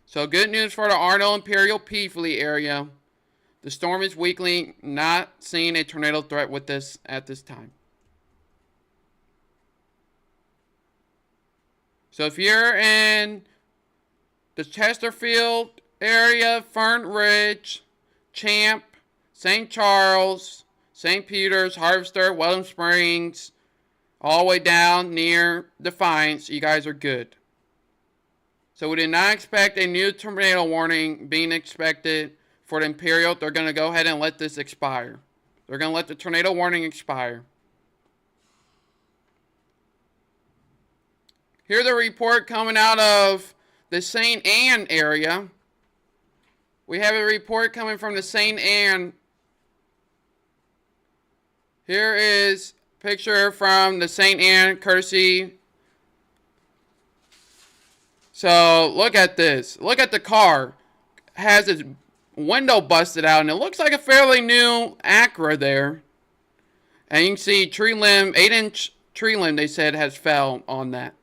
So good news for the Arnold, Imperial, Peevely area. The storm is weakening, not seeing a tornado threat with this at this time. So if you're in the Chesterfield area, Fern Ridge, Champ, St. Charles, St. Peter's, Harvester, Weldon Springs, all the way down near Defiance, you guys are good. So we did not expect a new tornado warning being expected for the Imperial. They're going to go ahead and let this expire. They're going to let the tornado warning expire. Here's a report coming out of the St. Anne area. We have a report coming from the St. Anne. Here is a picture from the St. Anne courtesy. So look at this. Look at the car. It has its window busted out, and it looks like a fairly new Acura there. And you can see tree limb, 8-inch tree limb, they said, has fell on that.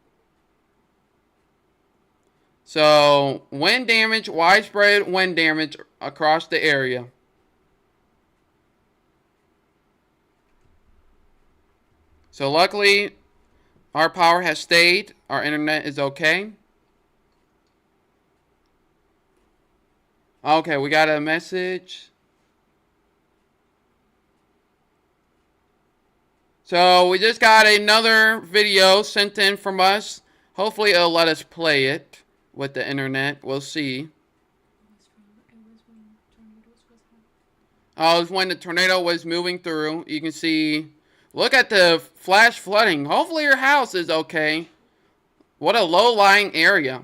So, wind damage, widespread wind damage across the area. So, luckily, our power has stayed. Our internet is okay. Okay, we got a message. So, we just got another video sent in from us. Hopefully, it'll let us play it. With the internet, we'll see. Oh, it was when the tornado was moving through. You can see, look at the flash flooding. Hopefully your house is okay. What a low-lying area.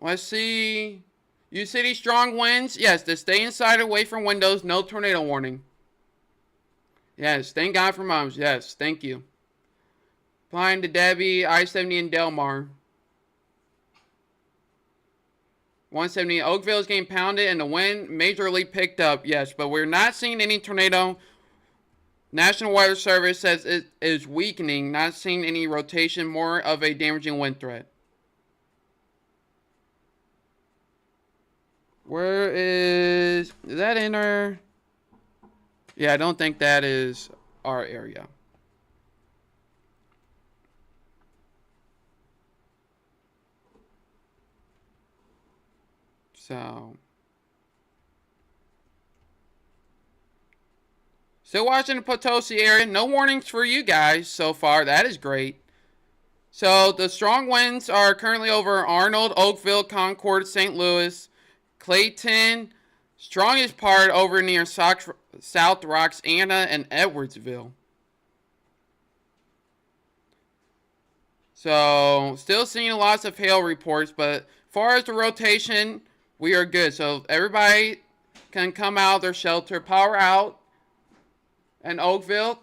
Let's see. You city strong winds? Yes, to stay inside away from windows. No tornado warning. Yes, thank God for moms. Yes, thank you. Applying to Debbie, I-70 and Delmar. 170. Oakville is getting pounded and the wind majorly picked up. Yes, but we're not seeing any tornado. National Weather Service says it is weakening, not seeing any rotation, more of a damaging wind threat. Where is that in our... Yeah, I don't think that is our area. So, still watching the Potosi area. No warnings for you guys so far. That is great. So, the strong winds are currently over Arnold, Oakville, Concord, St. Louis, Clayton. Strongest part over near South Roxana and Edwardsville. So, still seeing lots of hail reports, but as far as the rotation, we are good. So, everybody can come out of their shelter. Power out in Oakville.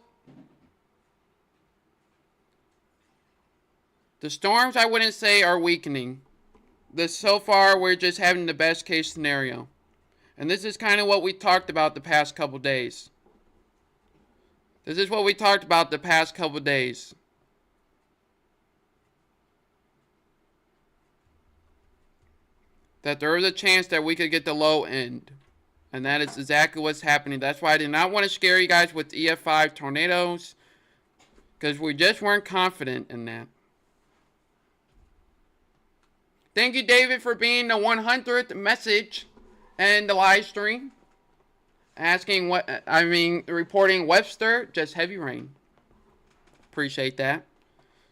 The storms, I wouldn't say, are weakening. So far, we're just having the best case scenario. And this is kind of what we talked about the past couple days. This is what we talked about the past couple days. That there is a chance that we could get the low end. And that is exactly what's happening. That's why I did not want to scare you guys with EF5 tornadoes. Because we just weren't confident in that. Thank you, David, for being the 100th message and the live stream. Reporting Webster, just heavy rain. Appreciate that.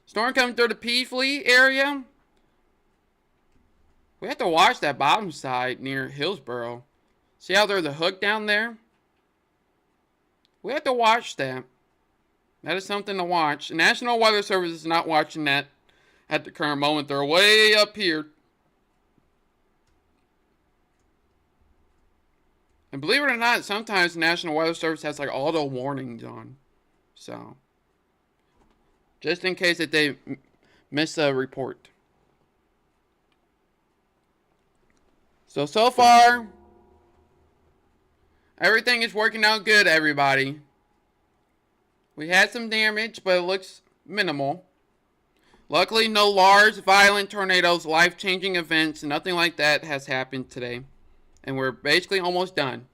Storm coming through the Peafly area. We have to watch that bottom side near Hillsboro. See how there's a hook down there? We have to watch that. That is something to watch. The National Weather Service is not watching that at the current moment. They're way up here. And believe it or not, sometimes the National Weather Service has like auto warnings on. So, just in case that they miss a report. So far, everything is working out good, everybody. We had some damage, but it looks minimal. Luckily, no large, violent tornadoes, life-changing events, nothing like that has happened today. And we're basically almost done.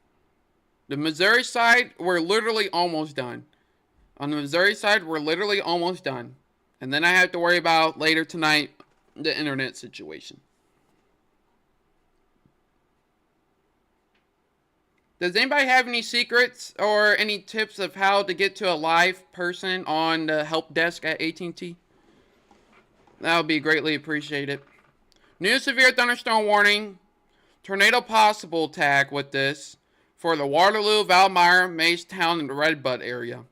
The Missouri side, we're literally almost done. On the Missouri side, we're literally almost done. And then I have to worry about later tonight the internet situation. Does anybody have any secrets or any tips of how to get to a live person on the help desk at AT&T? That would be greatly appreciated. New severe thunderstorm warning. Tornado possible tag with this for the Waterloo, Valmeyer, Macetown, and the Redbud area.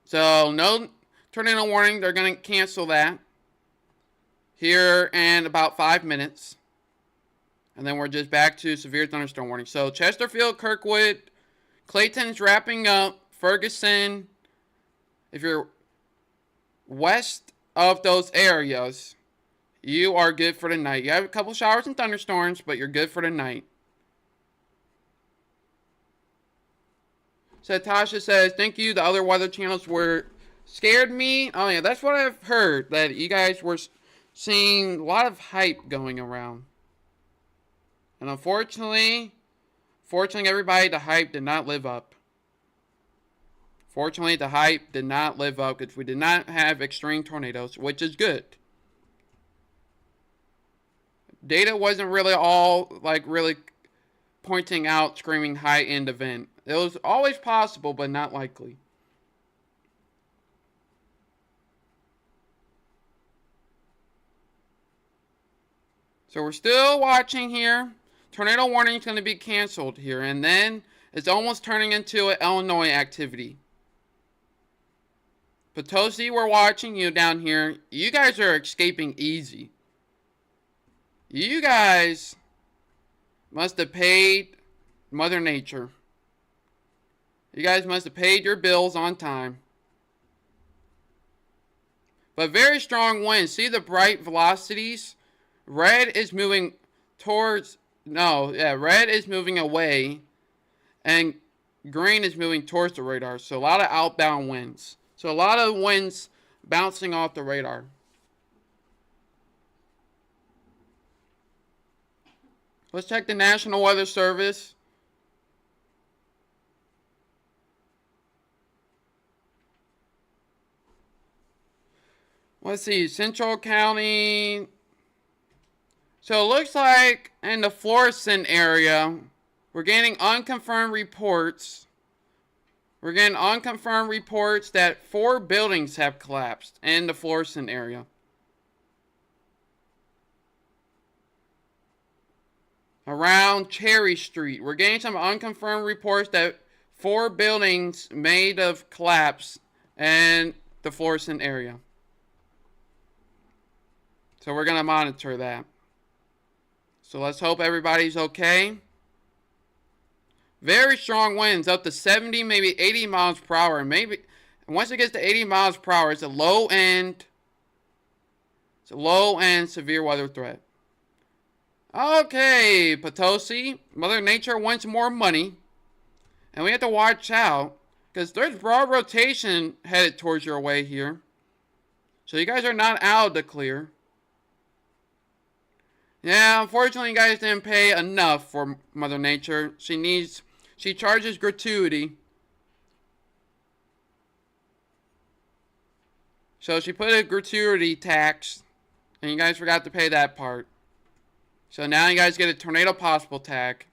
So, no tornado warning. They're going to cancel that here in about 5 minutes. And then we're just back to severe thunderstorm warning. So, Chesterfield, Kirkwood, Clayton's wrapping up. Ferguson, if you're west of those areas, you are good for the night. You have a couple showers and thunderstorms, but you're good for the night. So Tasha says, thank you. The other weather channels scared me. Oh yeah, that's what I've heard. That you guys were seeing a lot of hype going around. And unfortunately, everybody, the hype did not live up. Fortunately, the hype did not live up because we did not have extreme tornadoes, which is good. Data wasn't really all, really pointing out screaming high-end event. It was always possible, but not likely. So we're still watching here. Tornado warning is going to be canceled here. And then it's almost turning into an Illinois activity. Potosi, we're watching you down here. You guys are escaping easy. You guys must have paid Mother Nature. You guys must have paid your bills on time. But very strong winds. See the bright velocities? Red is moving towards, no, yeah, red is moving away, and green is moving towards the radar. So a lot of outbound winds. So a lot of winds bouncing off the radar. Let's check the National Weather Service. Let's see, Central County. So it looks like in the Florissant area, we're getting unconfirmed reports. We're getting unconfirmed reports that 4 buildings have collapsed in the Florissant area. Around Cherry Street, we're getting some unconfirmed reports that 4 buildings may have collapsed in the Florissant area. So we're going to monitor that. So let's hope everybody's okay. Very strong winds, up to 70, maybe 80 miles per hour. Maybe once it gets to 80 miles per hour, it's a low end. It's a low end severe weather threat. Okay, Potosi, Mother Nature wants more money, and we have to watch out because there's broad rotation headed towards your way here. So you guys are not out of the clear. Yeah, unfortunately, you guys didn't pay enough for Mother Nature. She charges gratuity. So she put a gratuity tax, and you guys forgot to pay that part. So now you guys get a tornado possible tag.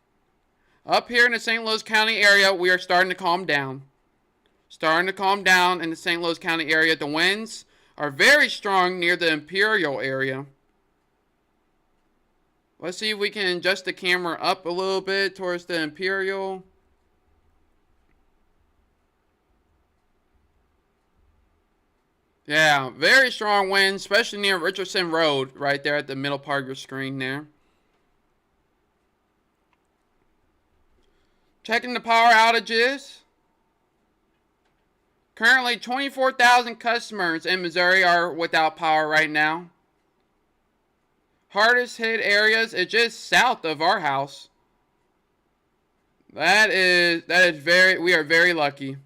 Up here in the St. Louis County area, we are starting to calm down. Starting to calm down in the St. Louis County area. The winds are very strong near the Imperial area. Let's see if we can adjust the camera up a little bit towards the Imperial. Yeah, very strong winds, especially near Richardson Road, right there at the middle part of your screen there. Checking the power outages. Currently, 24,000 customers in Missouri are without power right now. Hardest hit areas is just south of our house. That is we are very lucky.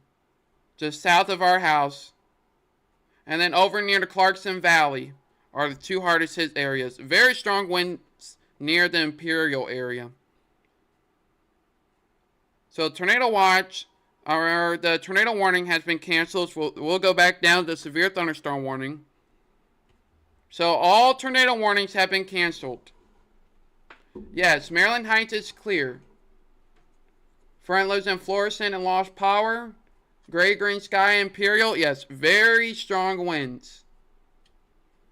Just south of our house. And then over near the Clarkson Valley are the 2 hardest hit areas. Very strong winds near the Imperial area. So tornado watch, or the tornado warning has been canceled. So we'll go back down to the severe thunderstorm warning. So all tornado warnings have been canceled. Yes, Maryland Heights is clear. Friend lives in Florissant and lost power. Gray, green sky, Imperial. Yes, very strong winds.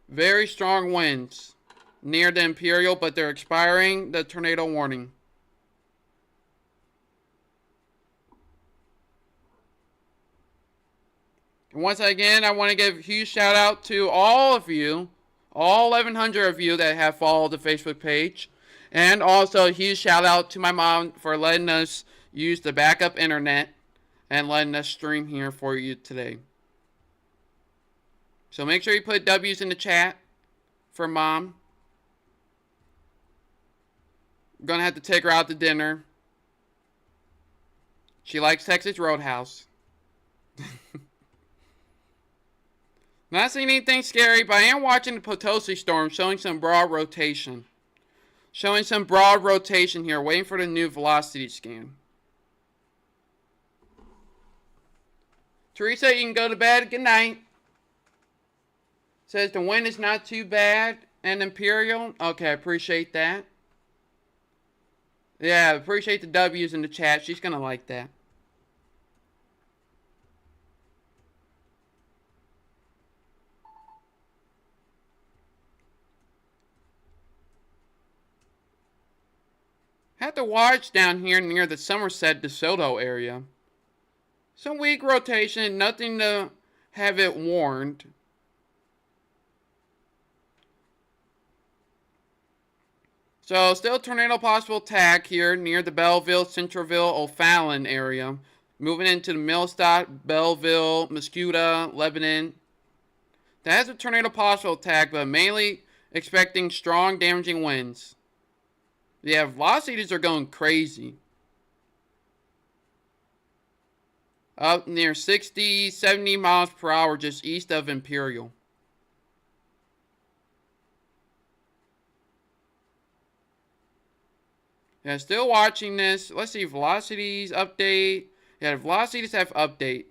Very strong winds near the Imperial, but they're expiring the tornado warning. And once again, I want to give a huge shout out to all of you, all 1,100 of you that have followed the Facebook page. And also a huge shout out to my mom for letting us use the backup internet and letting us stream here for you today. So make sure you put W's in the chat for Mom. I'm going to have to take her out to dinner. She likes Texas Roadhouse. Not seeing anything scary, but I am watching the Potosi storm showing some broad rotation. Showing some broad rotation here, waiting for the new velocity scan. Teresa, you can go to bed. Good night. Says the wind is not too bad and Imperial. Okay, I appreciate that. Yeah, appreciate the W's in the chat. She's going to like that. Have to watch down here near the Somerset DeSoto area. Some weak rotation, nothing to have it warned. So still tornado possible tag here near the Belleville, Centralville, O'Fallon area. Moving into the Millstadt, Belleville, Muscuda, Lebanon. That's a tornado possible attack, but mainly expecting strong damaging winds. Yeah, velocities are going crazy. Up near 60, 70 miles per hour just east of Imperial. Yeah, still watching this. Let's see, velocities update. Yeah, velocities have updates.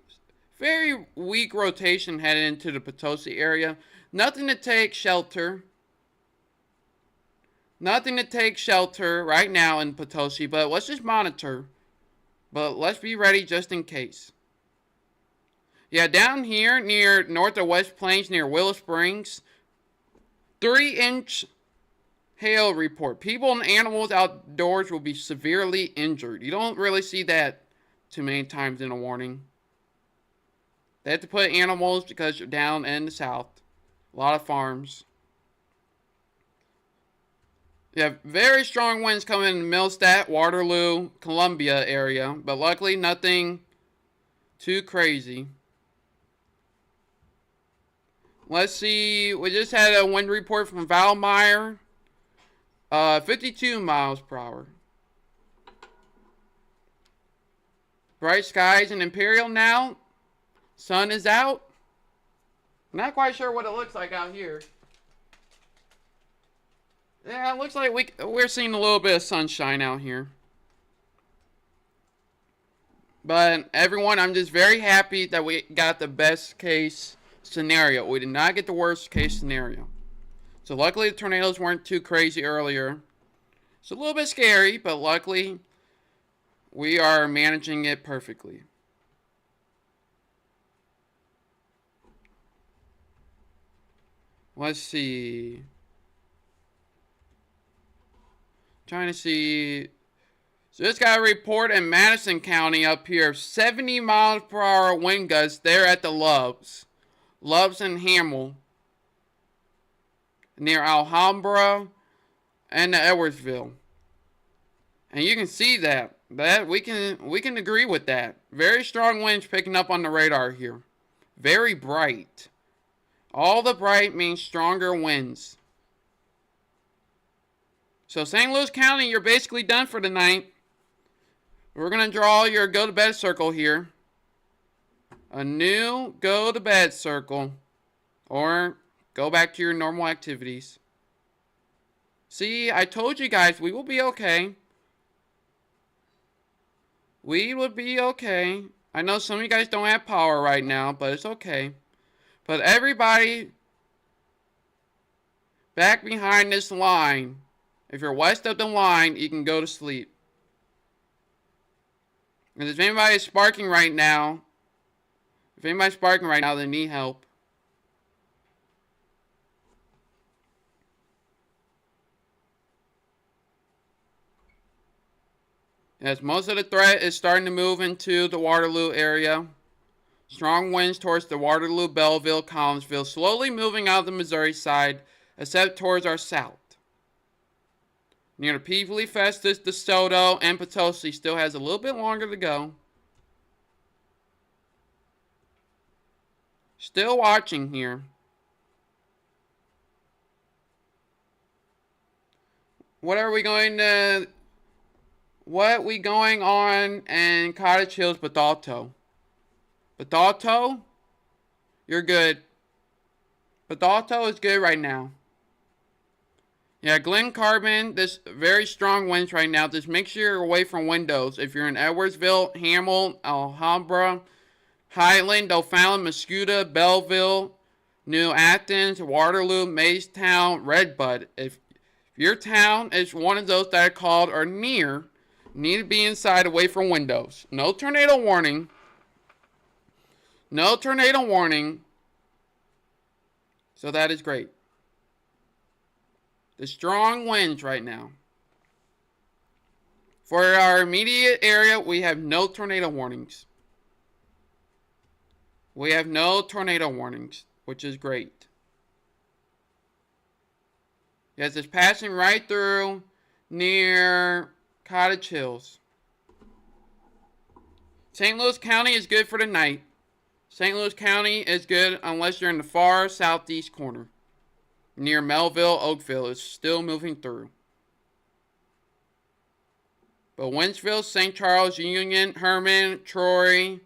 Very weak rotation headed into the Potosi area. Nothing to take shelter. Nothing to take shelter right now in Potosi, but let's just monitor. But let's be ready just in case. Yeah, down here near North or West Plains near Willow Springs, 3-inch hail report. People and animals outdoors will be severely injured. You don't really see that too many times in a warning. They have to put animals because you're down in the south. A lot of farms. You have very strong winds coming in Millstadt, Waterloo, Columbia area, but luckily nothing too crazy. Let's see, we just had a wind report from Valmeyer. 52 miles per hour. Bright skies in Imperial now. Sun is out. Not quite sure what it looks like out here. Yeah, it looks like we're seeing a little bit of sunshine out here. But everyone, I'm just very happy that we got the best case scenario. We did not get the worst case scenario. So luckily the tornadoes weren't too crazy earlier. It's a little bit scary, but luckily we are managing it perfectly. Let's see. Trying to see. So just got a report in Madison County up here. 70 miles per hour wind gusts there at the Loves. Loves and Hamel. Near Alhambra and Edwardsville. And you can see that. We can agree with that. Very strong winds picking up on the radar here. Very bright. All the bright means stronger winds. So St. Louis County, you're basically done for the night. We're going to draw your go to bed circle here. A new go to bed circle. Or go back to your normal activities. See, I told you guys we will be okay. We will be okay. I know some of you guys don't have power right now, but it's okay. But everybody back behind this line, if you're west of the line, you can go to sleep. And if anybody's sparking right now, they need help. Yes, most of the threat is starting to move into the Waterloo area. Strong winds towards the Waterloo, Belleville, Collinsville, slowly moving out of the Missouri side, except towards our south. Near the Peevely, Festus, DeSoto, and Potosi still has a little bit longer to go. Still watching here. What we going on in Cottage Hills, Bethalto? Bethalto, you're good. Bethalto is good right now. Yeah, Glen Carbon, this very strong winds right now. Just make sure you're away from windows. If you're in Edwardsville, Hamel, Alhambra, Highland, O'Fallon, Mascoutah, Belleville, New Athens, Waterloo, Maystown, Redbud. If your town is one of those that are called or near, need to be inside away from windows. No tornado warning. No tornado warning. So that is great. The strong winds right now. For our immediate area, we have no tornado warnings. We have no tornado warnings, which is great. Yes, it's passing right through near Cottage Hills. St. Louis County is good for the night. St. Louis County is good unless you're in the far southeast corner. Near Melville, Oakville is still moving through. But Wentzville, St. Charles, Union, Herman, Troy,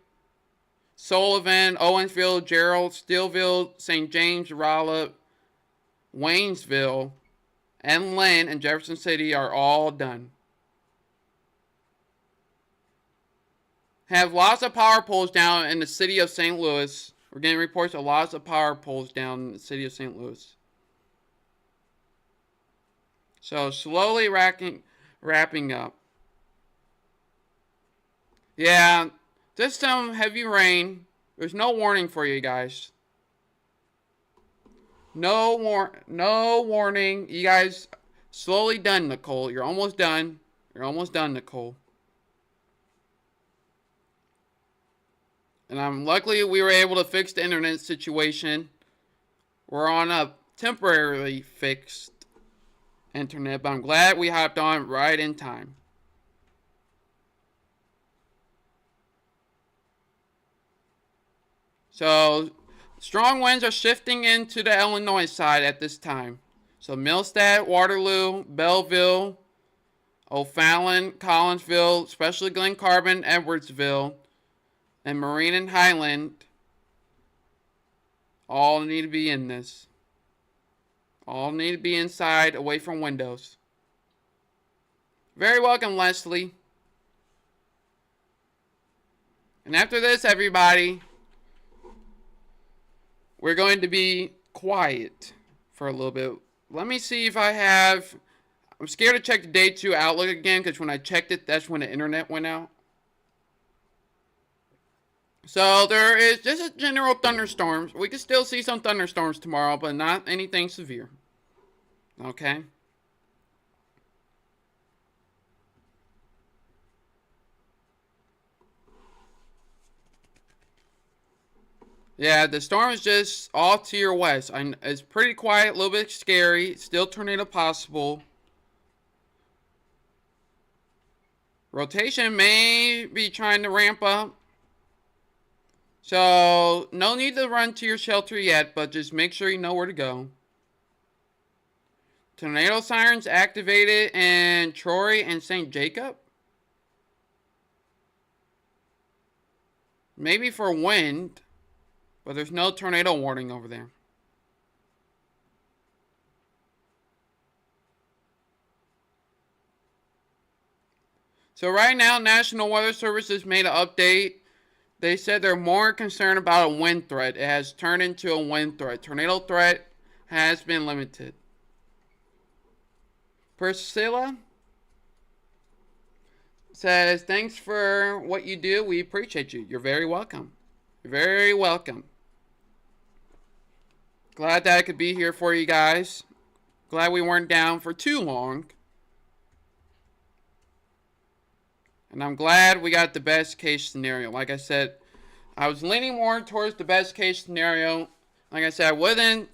Sullivan, Owensville, Gerald, Steelville, St. James, Rolla, Waynesville, and Lynn and Jefferson City are all done. Have lots of power poles down in the city of St. Louis. We're getting reports of lots of power poles down in the city of St. Louis. So slowly wrapping up. Yeah, just some heavy rain. There's no warning for you guys. No warning. You guys slowly done, Nicole. You're almost done. You're almost done, Nicole. And I'm luckily we were able to fix the internet situation. We're on a temporarily fixed internet, but I'm glad we hopped on right in time. So, strong winds are shifting into the Illinois side at this time. So, Millstadt, Waterloo, Belleville, O'Fallon, Collinsville, especially Glen Carbon, Edwardsville, and Marine and Highland all need to be in this. All need to be inside, away from windows. Very welcome, Leslie. And after this, everybody, we're going to be quiet for a little bit. Let me see if I have... I'm scared to check the Day 2 Outlook again, because when I checked it, that's when the internet went out. So there is just a general thunderstorms. We can still see some thunderstorms tomorrow, but not anything severe. Okay? Yeah, the storm is just off to your west. It's pretty quiet, a little bit scary. Still tornado possible. Rotation may be trying to ramp up. So, no need to run to your shelter yet, but just make sure you know where to go. Tornado sirens activated in Troy and St. Jacob. Maybe for wind. But there's no tornado warning over there. So right now, National Weather Service has made an update. They said they're more concerned about a wind threat. It has turned into a wind threat. Tornado threat has been limited. Priscilla says, thanks for what you do. We appreciate you. You're very welcome. You're very welcome. Glad that I could be here for you guys. Glad we weren't down for too long. And I'm glad we got the best case scenario. Like I said, I was leaning more towards the best case scenario. Like I said, I wasn't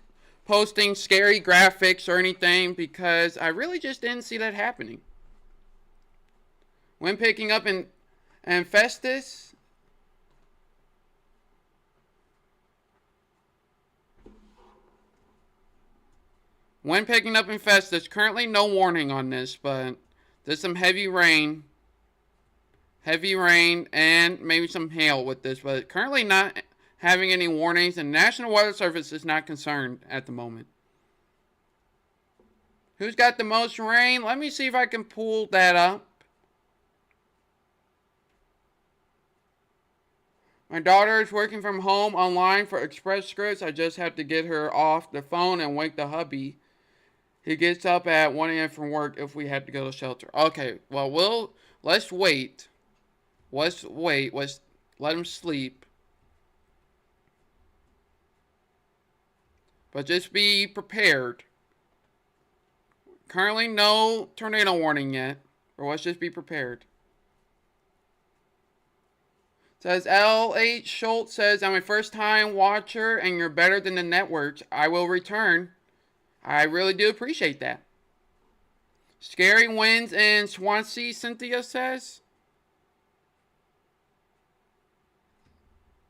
posting scary graphics or anything because I really just didn't see that happening. When picking up in Festus, when picking up in Festus, currently no warning on this, but there's some heavy rain and maybe some hail with this, but currently not having any warnings, and National Weather Service is not concerned at the moment. Who's got the most rain? Let me see if I can pull that up. My daughter is working from home online for Express Scripts. I just have to get her off the phone and wake the hubby. He gets up at 1 a.m. from work if we had to go to shelter. Okay, well, let's wait. Let's let him sleep. But just be prepared. Currently no tornado warning yet. Or let's just be prepared. Says L.H. Schultz says, I'm a first time watcher and you're better than the networks. I will return. I really do appreciate that. Scary winds in Swansea, Cynthia says.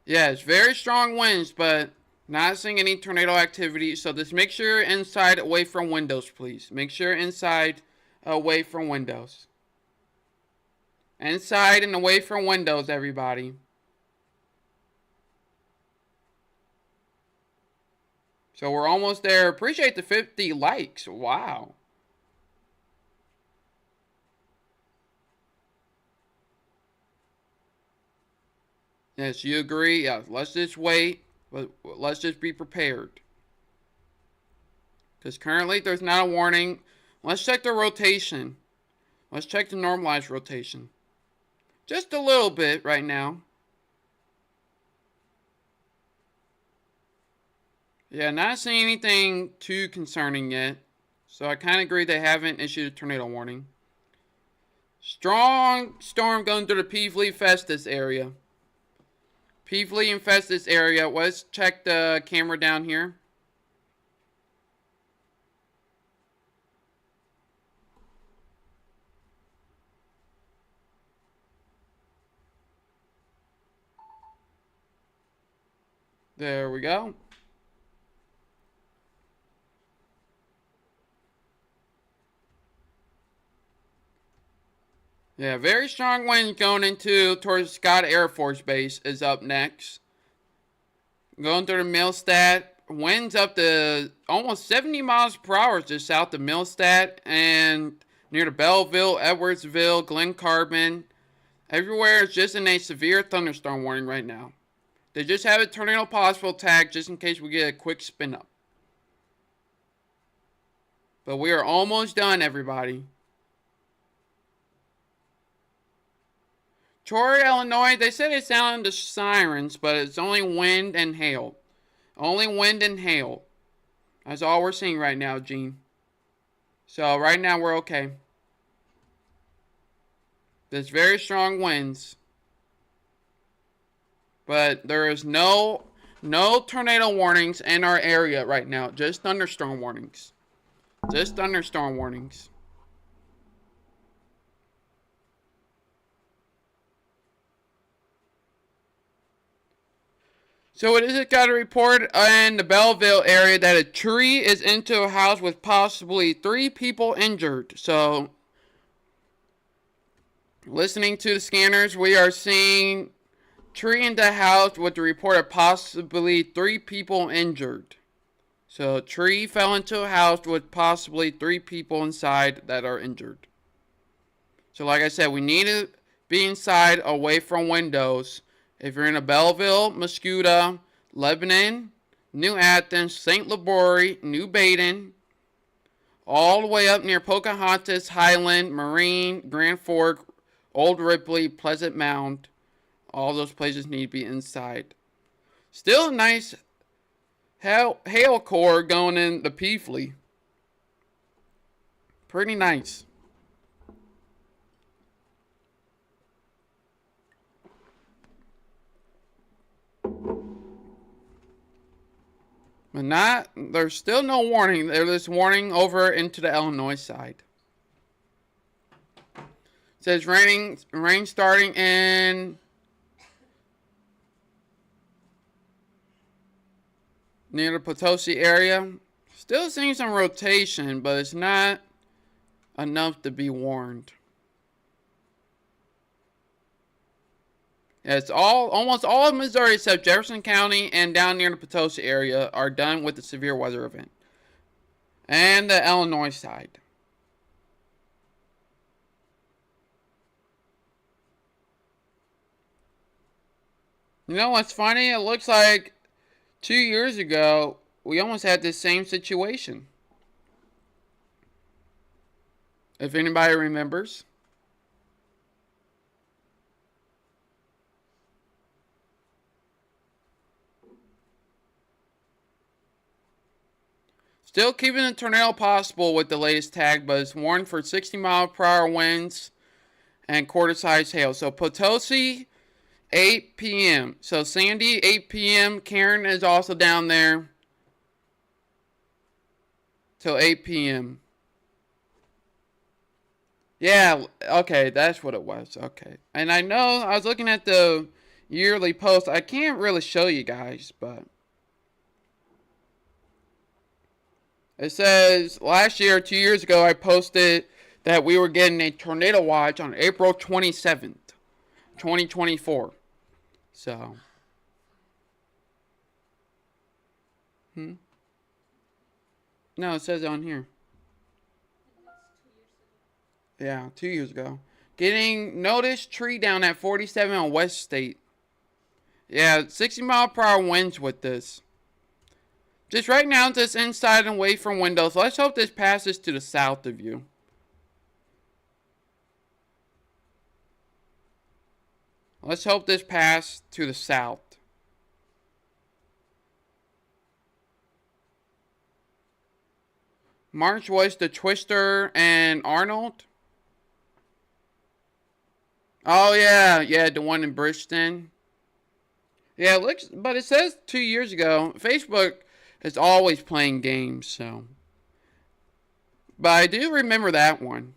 Yes, very strong winds, but not seeing any tornado activity. So just make sure you're inside, away from windows, please. Make sure inside, away from windows. Inside and away from windows, everybody. So we're almost there. Appreciate the 50 likes. Wow. Yes, you agree? Yeah, let's just wait. But let's just be prepared. Because currently there's not a warning. Let's check the rotation. Let's check the normalized rotation. Just a little bit right now. Yeah, not seeing anything too concerning yet. So I kind of agree they haven't issued a tornado warning. Strong storm going through the Peevely Festus area. Peevely and Festus area. Let's check the camera down here. There we go. Yeah, very strong wind going into towards Scott Air Force Base is up next. Going through the Millstadt. Winds up to almost 70 miles per hour just south of Millstadt and near to Belleville, Edwardsville, Glen Carbon. Everywhere is just in a severe thunderstorm warning right now. They just have a tornado possible tag just in case we get a quick spin up. But we are almost done, everybody. Troy, Illinois, they said it sounded the sirens, but it's only wind and hail. Only wind and hail. That's all we're seeing right now, Gene. So right now we're okay. There's very strong winds. But there is no tornado warnings in our area right now. Just thunderstorm warnings. Just thunderstorm warnings. So it is got a report in the Belleville area that a tree is into a house with possibly 3 people injured. So listening to the scanners, we are seeing tree into house with the report of possibly 3 people injured. So a tree fell into a house with possibly 3 people inside that are injured. So like I said, we need to be inside away from windows. If you're in a Belleville, Mascoutah, Lebanon, New Athens, St. Libory, New Baden, all the way up near Pocahontas, Highland, Marine, Grand Fork, Old Ripley, Pleasant Mound, all those places need to be inside. Still a nice hail core going in the Peevely. Pretty nice. But there's still no warning. There's warning over into the Illinois side. It says rain starting in near the Potosi area. Still seeing some rotation, but it's not enough to be warned. It's almost all of Missouri except Jefferson County and down near the Potosi area are done with the severe weather event. And the Illinois side. You know what's funny? It looks like 2 years ago we almost had this same situation. If anybody remembers. Still keeping the tornado possible with the latest tag, but it's warned for 60-mile-per-hour winds and quarter-size hail. So Potosi, 8 p.m. So Sandy, 8 p.m. Karen is also down there till 8 p.m. Yeah, okay, that's what it was. Okay. And I know I was looking at the yearly post. I can't really show you guys, but it says last year, 2 years ago, I posted that we were getting a tornado watch on April 27th, 2024. So, no, it says it on here. Yeah, 2 years ago. Getting notice tree down at 47 on West State. Yeah, 60-mile-per-hour winds with this. Just right now, just inside and away from windows. Let's hope this passes to the south of you. Let's hope this passes to the south. March was the Twister and Arnold. Oh yeah, yeah, the one in Bridgeton. Yeah, it looks, but it says 2 years ago. Facebook is always playing games, so. But I do remember that one.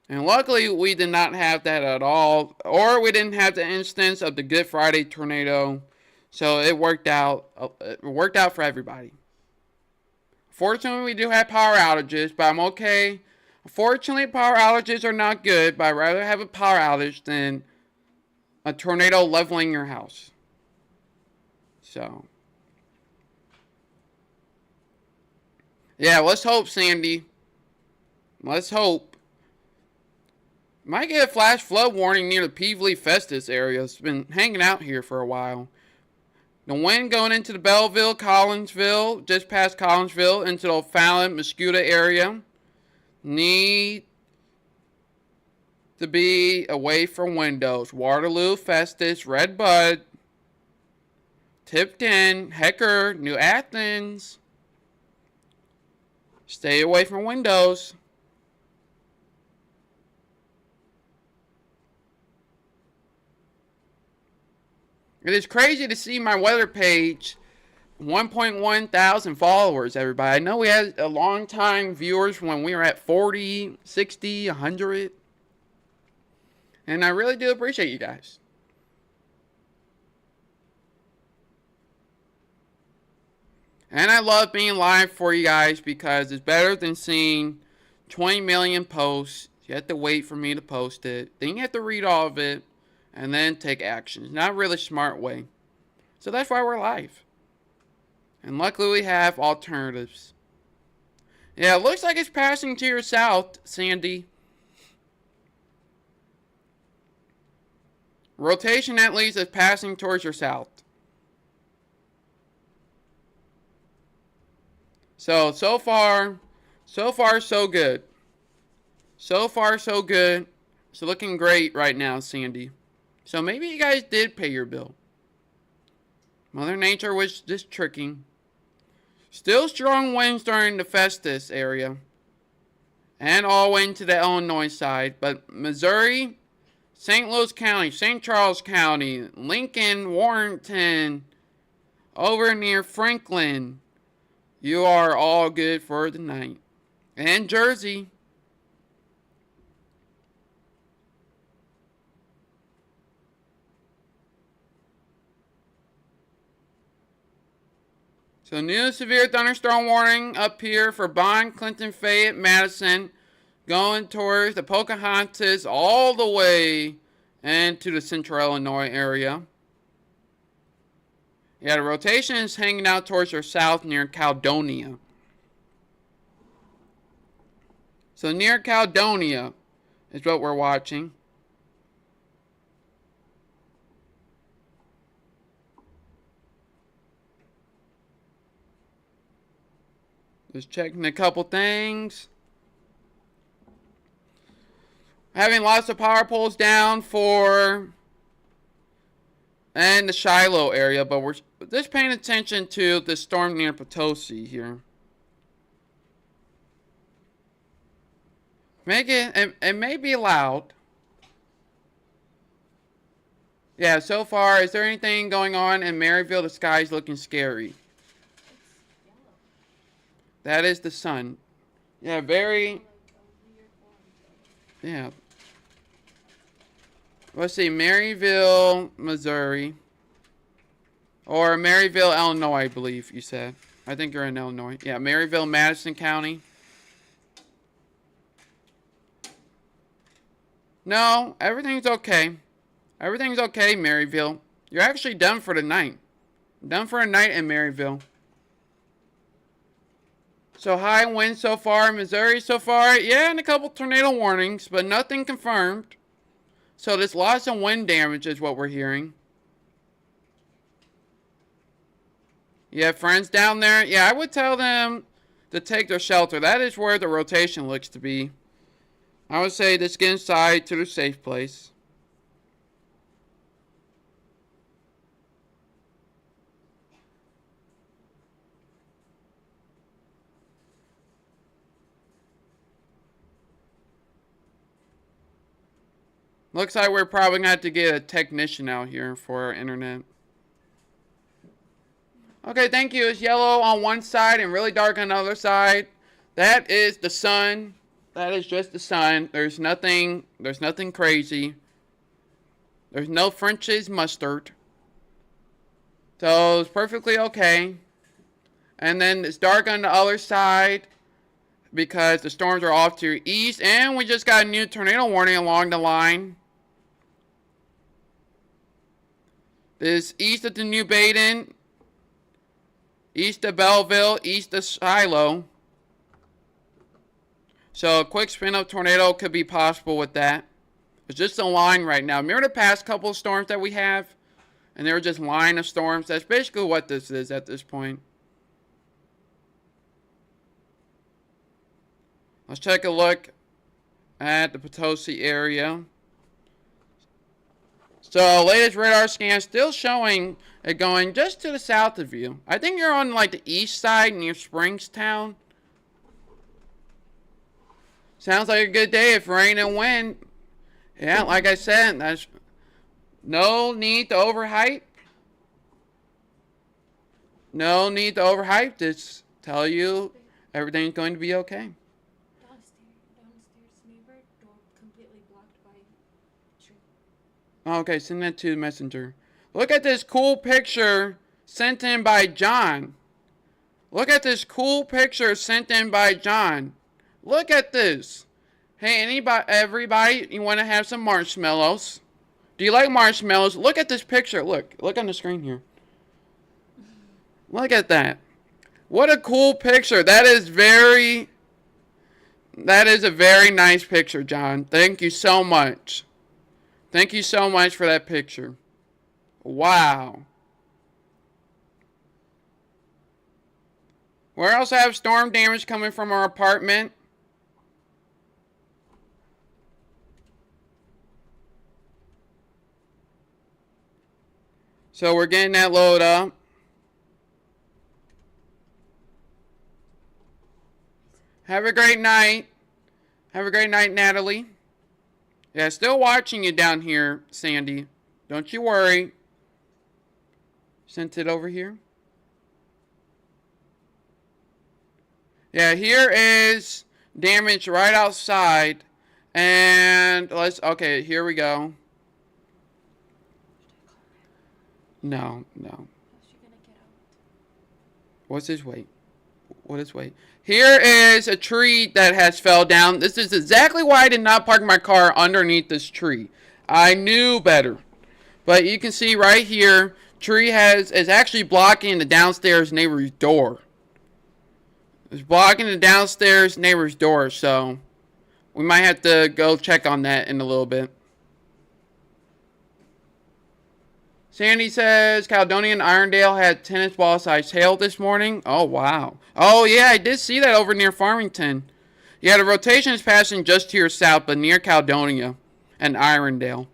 And luckily, we did not have that at all, or we didn't have the instance of the Good Friday tornado, so it worked out. It worked out for everybody. Fortunately, we do have power outages, but I'm okay. Unfortunately, power outages are not good, but I'd rather have a power outage than a tornado leveling your house. So, yeah, let's hope, Sandy. Let's hope. Might get a flash flood warning near the Peevely Festus area. It's been hanging out here for a while. The wind going into the Belleville, Collinsville, just past Collinsville, into the O'Fallon, Muscuda area. Need to be away from windows. Waterloo, Festus, Red Bud, Tipton, Hecker, New Athens. Stay away from windows. It is crazy to see my weather page, 1.1 thousand followers, everybody. I know we had a long time viewers when we were at 40, 60, 100. And I really do appreciate you guys. And I love being live for you guys because it's better than seeing 20 million posts. You have to wait for me to post it. Then you have to read all of it and then take action. It's not a really smart way. So that's why we're live. And luckily we have alternatives. Yeah, it looks like it's passing to your south, Sandy. Rotation at least is passing towards your south. So far, so good. So far, so good. It's looking great right now, Sandy. So maybe you guys did pay your bill. Mother Nature was just tricking. Still strong winds during the Festus area. And all wind to the Illinois side. But Missouri, St. Louis County, St. Charles County, Lincoln, Warrenton, over near Franklin, you are all good for the night. And Jersey. So new severe thunderstorm warning up here for Bond, Clinton, Fayette, Madison, going towards the Pocahontas all the way into the central Illinois area. Yeah, the rotation is hanging out towards your south near Caledonia. So near Caledonia is what we're watching. Just checking a couple things. Having lots of power poles down for and the Shiloh area, but we're just paying attention to the storm near Potosi here. It may be loud. Yeah, so far, is there anything going on in Maryville? The sky's looking scary. That is the sun. Yeah, very. Yeah. Let's see, Maryville, Missouri. Or Maryville, Illinois, I believe you said. I think you're in Illinois. Yeah, Maryville, Madison County. No, everything's okay. Everything's okay, Maryville. You're actually done for the night. Done for a night in Maryville. So high winds so far in Missouri so far. Yeah, and a couple tornado warnings, but nothing confirmed. So there's lots of wind damage is what we're hearing. You have friends down there? Yeah, I would tell them to take their shelter. That is where the rotation looks to be. I would say just get inside to the safe place. Looks like we're probably going to have to get a technician out here for our internet. Okay, thank you. It's yellow on one side and really dark on the other side. That is the sun. That is just the sun. There's nothing crazy. There's no French's mustard. So it's perfectly okay. And then it's dark on the other side because the storms are off to your east. And we just got a new tornado warning along the line. This east of the New Baden, east of Belleville, east of Shiloh. So a quick spin-up tornado could be possible with that. It's just a line right now. Remember the past couple of storms that we have? And they were just line of storms. That's basically what this is at this point. Let's take a look at the Potosi area. So latest radar scan still showing it going just to the south of you. I think you're on like the east side near Springstown. Sounds like a good day if rain and wind. Yeah, like I said, there's no need to overhype. No need to overhype. Just tell you everything's going to be okay. Downstairs neighbor door completely blocked by tree. Okay, send that to the messenger. Look at this cool picture sent in by John. Look at this cool picture sent in by John. Look at this. Hey, everybody, you want to have some marshmallows? Do you like marshmallows? Look at this picture. Look on the screen here. Look at that. What a cool picture. That is a very nice picture, John. Thank you so much. Thank you so much for that picture. Wow. We also have storm damage coming from our apartment. So we're getting that load up. Have a great night. Have a great night, Natalie. Yeah, still watching you down here, Sandy. Don't you worry. Sent it over here. Yeah, here is damage right outside. And okay, here we go. No. How's she gonna get out? What's his weight? What is weight? Here is a tree that has fell down. This is exactly why I did not park my car underneath this tree. I knew better. But you can see right here, tree is actually blocking the downstairs neighbor's door. It's blocking the downstairs neighbor's door, so we might have to go check on that in a little bit. Sandy says Caledonia and Irondale had tennis ball sized hail this morning. Oh, wow. Oh, yeah, I did see that over near Farmington. Yeah, the rotation is passing just to your south, but near Caledonia and Irondale.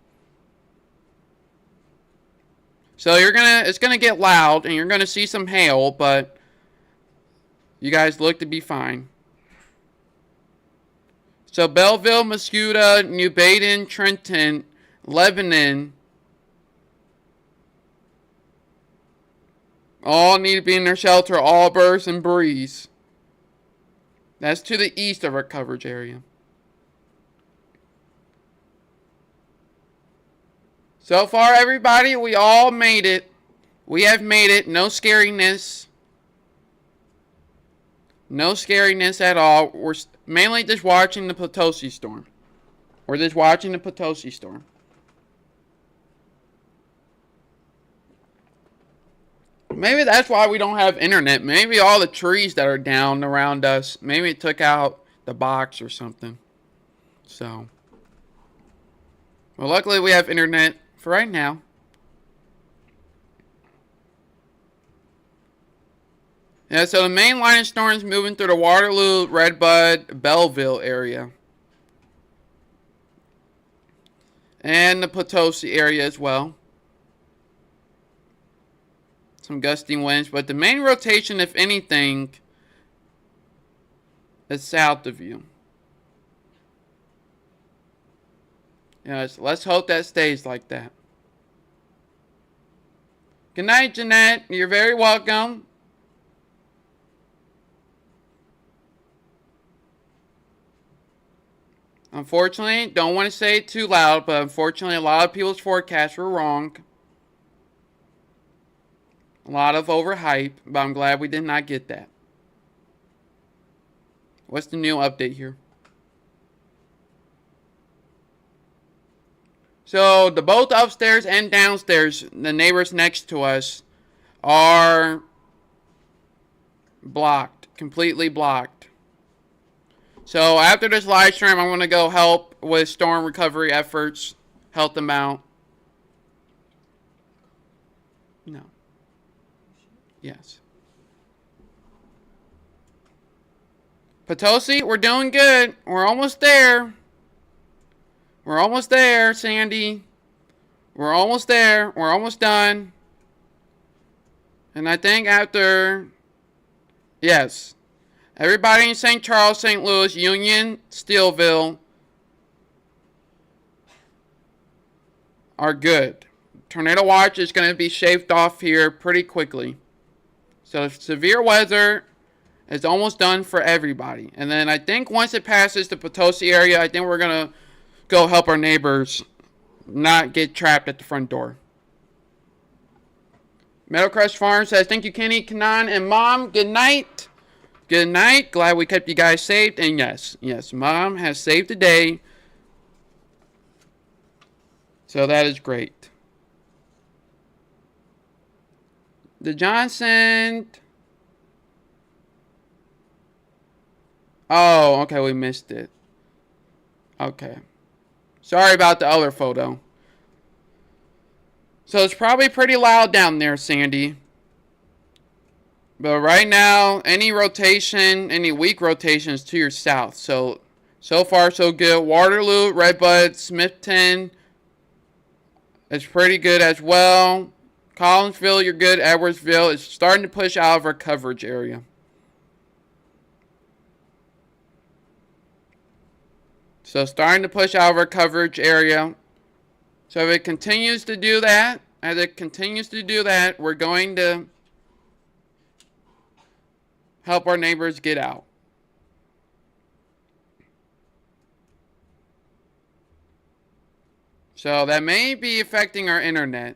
So it's gonna get loud, and you're gonna see some hail, but you guys look to be fine. So Belleville, Muscuda, New Baden, Trenton, Lebanon, all need to be in their shelter, Allbirds and Breeze. That's to the east of our coverage area. So far, everybody, we all made it. We have made it. No scariness. No scariness at all. We're mainly just watching the Potosi storm. We're just watching the Potosi storm. Maybe that's why we don't have internet. Maybe all the trees that are down around us, maybe it took out the box or something. So, well, luckily we have internet for right now. Yeah, so the main line of storm is moving through the Waterloo, Redbud, Belleville area. And the Potosi area as well. Some gusty winds, but the main rotation, if anything, is south of you. Yes, let's hope that stays like that. Good night, Jeanette. You're very welcome. Unfortunately, don't want to say it too loud, but unfortunately a lot of people's forecasts were wrong. A lot of overhype, but I'm glad we did not get that. What's the new update here? So, the both upstairs and downstairs, the neighbors next to us, are blocked. Completely blocked. So, after this live stream, I'm going to go help with storm recovery efforts. Help them out. No. Yes. Potosi, we're doing good. We're almost there. We're almost there, Sandy. We're almost there. We're almost done. And I think after... Yes. Everybody in St. Charles, St. Louis, Union, Steelville are good. Tornado watch is going to be shaved off here pretty quickly. So severe weather is almost done for everybody. And then I think once it passes the Potosi area, I think we're going to go help our neighbors not get trapped at the front door. Meadowcrest Farm says, thank you, Kenny, Kanan, and Mom. Good night. Good night. Glad we kept you guys saved. And yes, Mom has saved the day. So that is great. The Johnson. Oh, okay, we missed it. Okay. Sorry about the other photo. So it's probably pretty loud down there, Sandy. But right now, any rotation, any weak rotation is to your south. So far so good. Waterloo, Redbud, Smithton is pretty good as well. Collinsville, you're good. Edwardsville is starting to push out of our coverage area. So starting to push out of our coverage area. So if it continues to do that, we're going to help our neighbors get out. So that may be affecting our internet.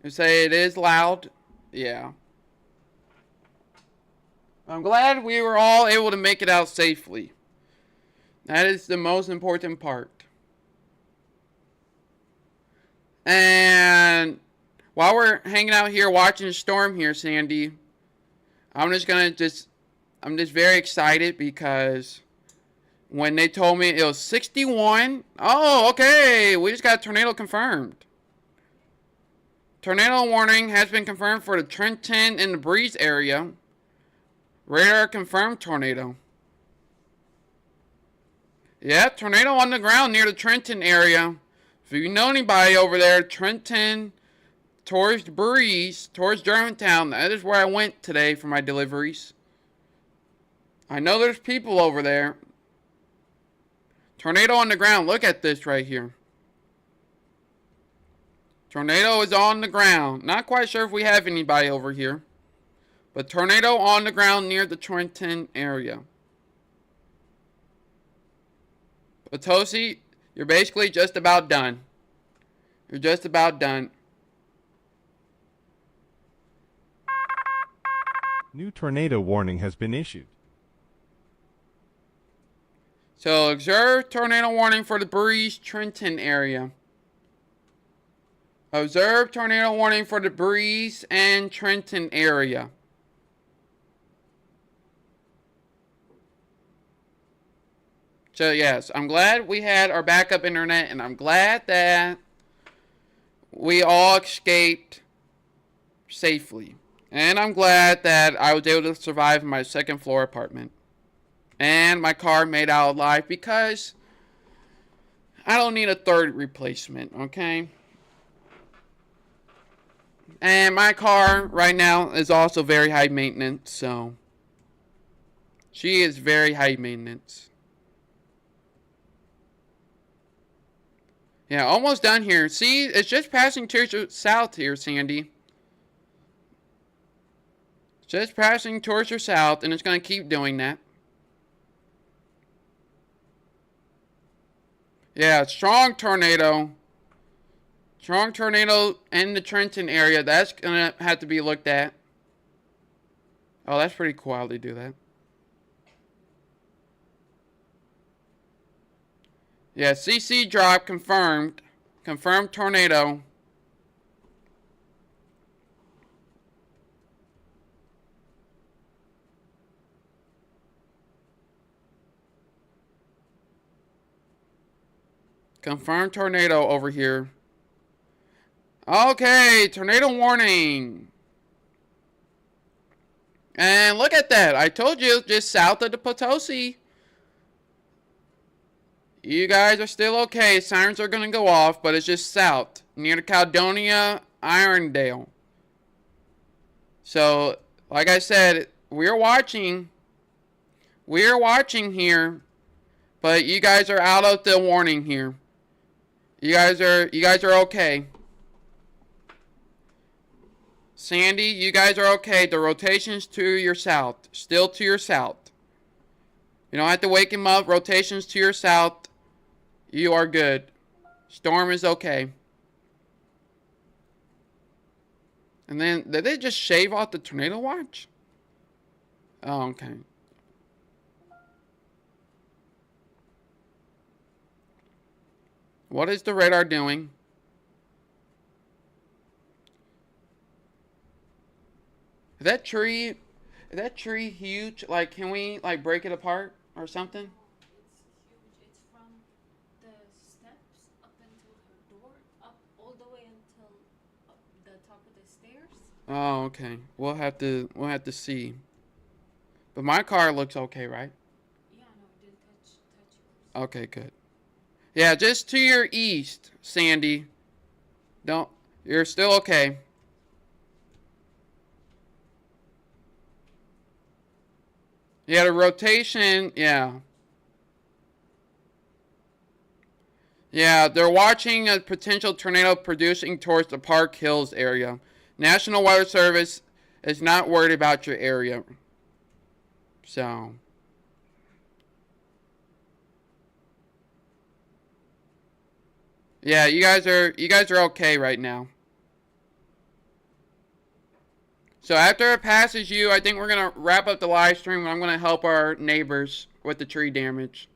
You say it is loud. Yeah. I'm glad we were all able to make it out safely. That is the most important part. And while we're hanging out here watching the storm here, Sandy, I'm just very excited because when they told me it was 61, oh, okay, we just got a tornado confirmed. Tornado warning has been confirmed for the Trenton and the Breeze area. Radar confirmed tornado. Yeah, tornado on the ground near the Trenton area. If you know anybody over there, Trenton, towards Breeze, towards Germantown, that is where I went today for my deliveries. I know there's people over there. Tornado on the ground. Look at this right here. Tornado is on the ground. Not quite sure if we have anybody over here. But tornado on the ground near the Trenton area. Potosi, you're basically just about done. You're just about done. New tornado warning has been issued. So observe tornado warning for the Breeze Trenton area. Observe tornado warning for the Breeze and Trenton area. So yes, I'm glad we had our backup internet, and I'm glad that we all escaped safely. And I'm glad that I was able to survive in my second floor apartment. And my car made out alive because I don't need a third replacement, okay? And my car right now is also very high maintenance, so she is very high maintenance. Yeah, almost done here. See, it's just passing to your south here, Sandy. Just passing towards your south, and it's going to keep doing that. Yeah, strong tornado. Strong tornado in the Trenton area. That's going to have to be looked at. Oh, that's pretty cool how they do that. Yeah, CC drop confirmed. Confirmed tornado. Confirmed tornado over here. Okay, tornado warning. And look at that. I told you, just south of the Potosi. You guys are still okay. Sirens are going to go off, but it's just south. Near the Caledonia, Irondale. So, like I said, we're watching. We're watching here. But you guys are out of the warning here. You guys are okay. Sandy, you guys are okay. The rotation's to your south. Still to your south. You don't have to wake him up. Rotation's to your south. You are good. Storm is okay. And then, did they just shave off the tornado watch? Oh, okay. What is the radar doing? Is that tree huge? Like, can we, like, break it apart or something? It's huge. It's from the steps up until her door, up all the way until up the top of the stairs. Oh, okay. We'll have to see. But my car looks okay, right? Yeah, no, it didn't touch yours. Okay, good. Yeah, just to your east, Sandy. You're still okay. Yeah, the rotation, yeah. Yeah, they're watching a potential tornado producing towards the Park Hills area. National Weather Service is not worried about your area. So. Yeah, you guys are okay right now. So after it passes you, I think we're going to wrap up the live stream, and I'm going to help our neighbors with the tree damage.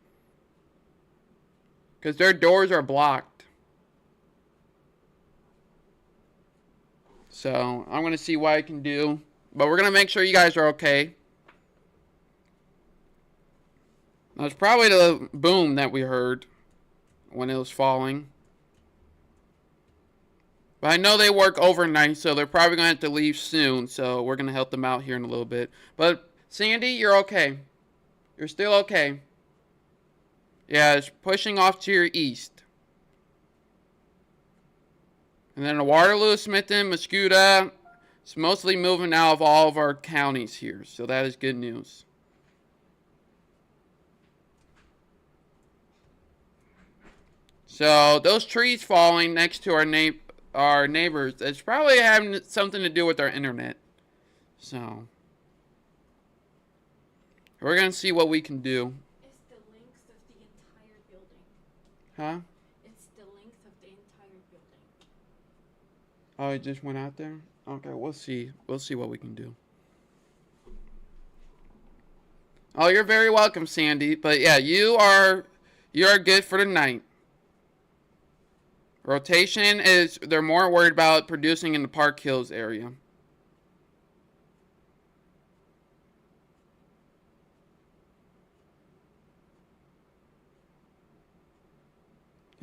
Because their doors are blocked. So I'm going to see what I can do. But we're going to make sure you guys are okay. That's probably the boom that we heard when it was falling. But I know they work overnight, so they're probably going to have to leave soon. So we're going to help them out here in a little bit. But Sandy, you're okay. You're still okay. Yeah, it's pushing off to your east. And then the Waterloo, Smithton, Mascoutah, it's mostly moving out of all of our counties here. So that is good news. So those trees falling next to our neighbors, it's probably having something to do with our internet. So we're going to see what we can do. It's the length of the entire building. Huh? It's the length of the entire building. Oh, it just went out there? Okay, we'll see. We'll see what we can do. Oh, you're very welcome, Sandy. But yeah, you are good for the night. Rotation is, they're more worried about producing in the Park Hills area.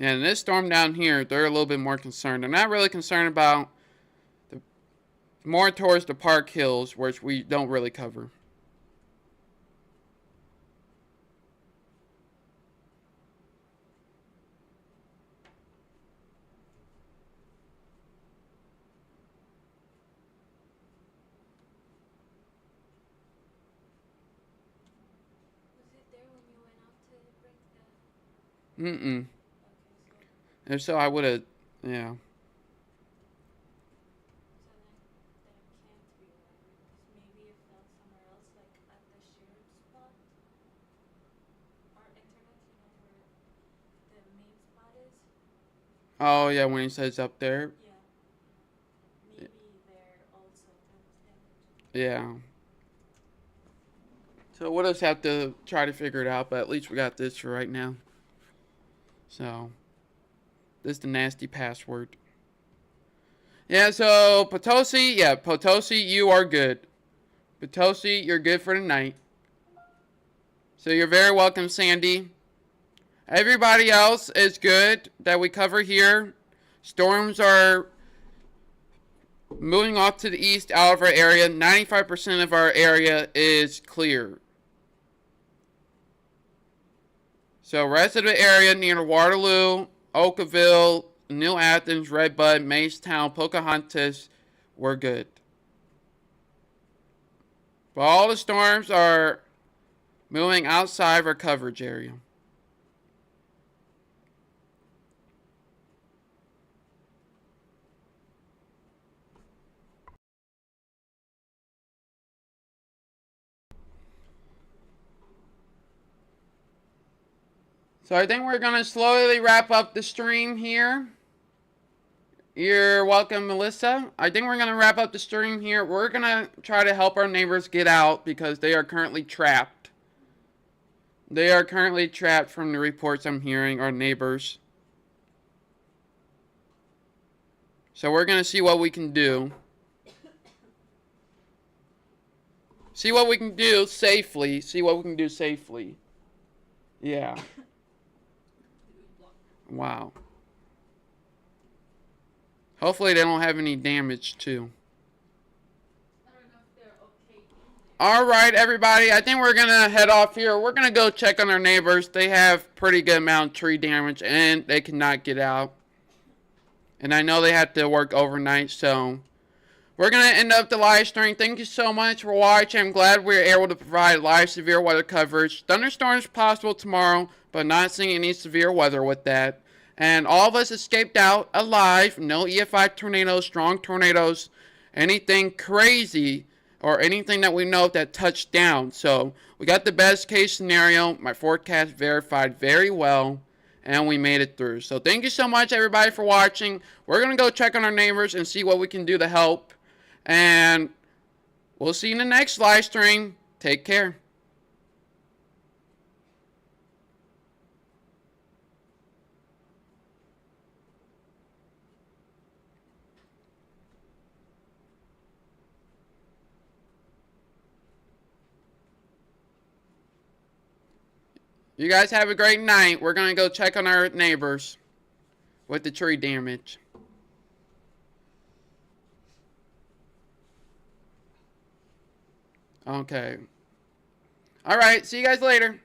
And this storm down here, they're a little bit more concerned. They're not really concerned about the more towards the Park Hills, which we don't really cover. Was it there when you went out to bring the? Mm-mm. Okay, so If so, I would have, yeah. then it can't be right. Because maybe it fell somewhere else, like at the shared spot. Our internet, you know where the main spot is. Oh, yeah, when he says up there. Yeah. Maybe there also there was damage. Yeah. So we'll just have to try to figure it out, but at least we got this for right now. So, this is the nasty password. Yeah, so Potosi, you are good. Potosi, you're good for the night. So you're very welcome, Sandy. Everybody else is good that we cover here. Storms are moving off to the east out of our area. 95% of our area is clear. So rest of the area near Waterloo, Oakville, New Athens, Redbud, Macetown, Pocahontas, we're good. But all the storms are moving outside of our coverage area. So I think we're going to slowly wrap up the stream here. You're welcome, Melissa. I think we're going to wrap up the stream here. We're going to try to help our neighbors get out because they are currently trapped. They are currently trapped from the reports I'm hearing, our neighbors. So we're going to see what we can do. See what we can do safely. See what we can do safely. Yeah. Wow. Hopefully they don't have any damage too. I don't know if they're okay. Alright, everybody. I think we're going to head off here. We're going to go check on our neighbors. They have pretty good amount of tree damage and they cannot get out. And I know they have to work overnight, so we're going to end up the live stream. Thank you so much for watching. I'm glad we were able to provide live severe weather coverage. Thunderstorms possible tomorrow, but not seeing any severe weather with that. And all of us escaped out alive. No EF5 tornadoes, strong tornadoes, anything crazy, or anything that we know of that touched down. So we got the best case scenario. My forecast verified very well. And we made it through. So thank you so much, everybody, for watching. We're going to go check on our neighbors and see what we can do to help. And we'll see you in the next live stream. Take care. You guys have a great night. We're going to go check on our neighbors with the tree damage. Okay. All right. See you guys later.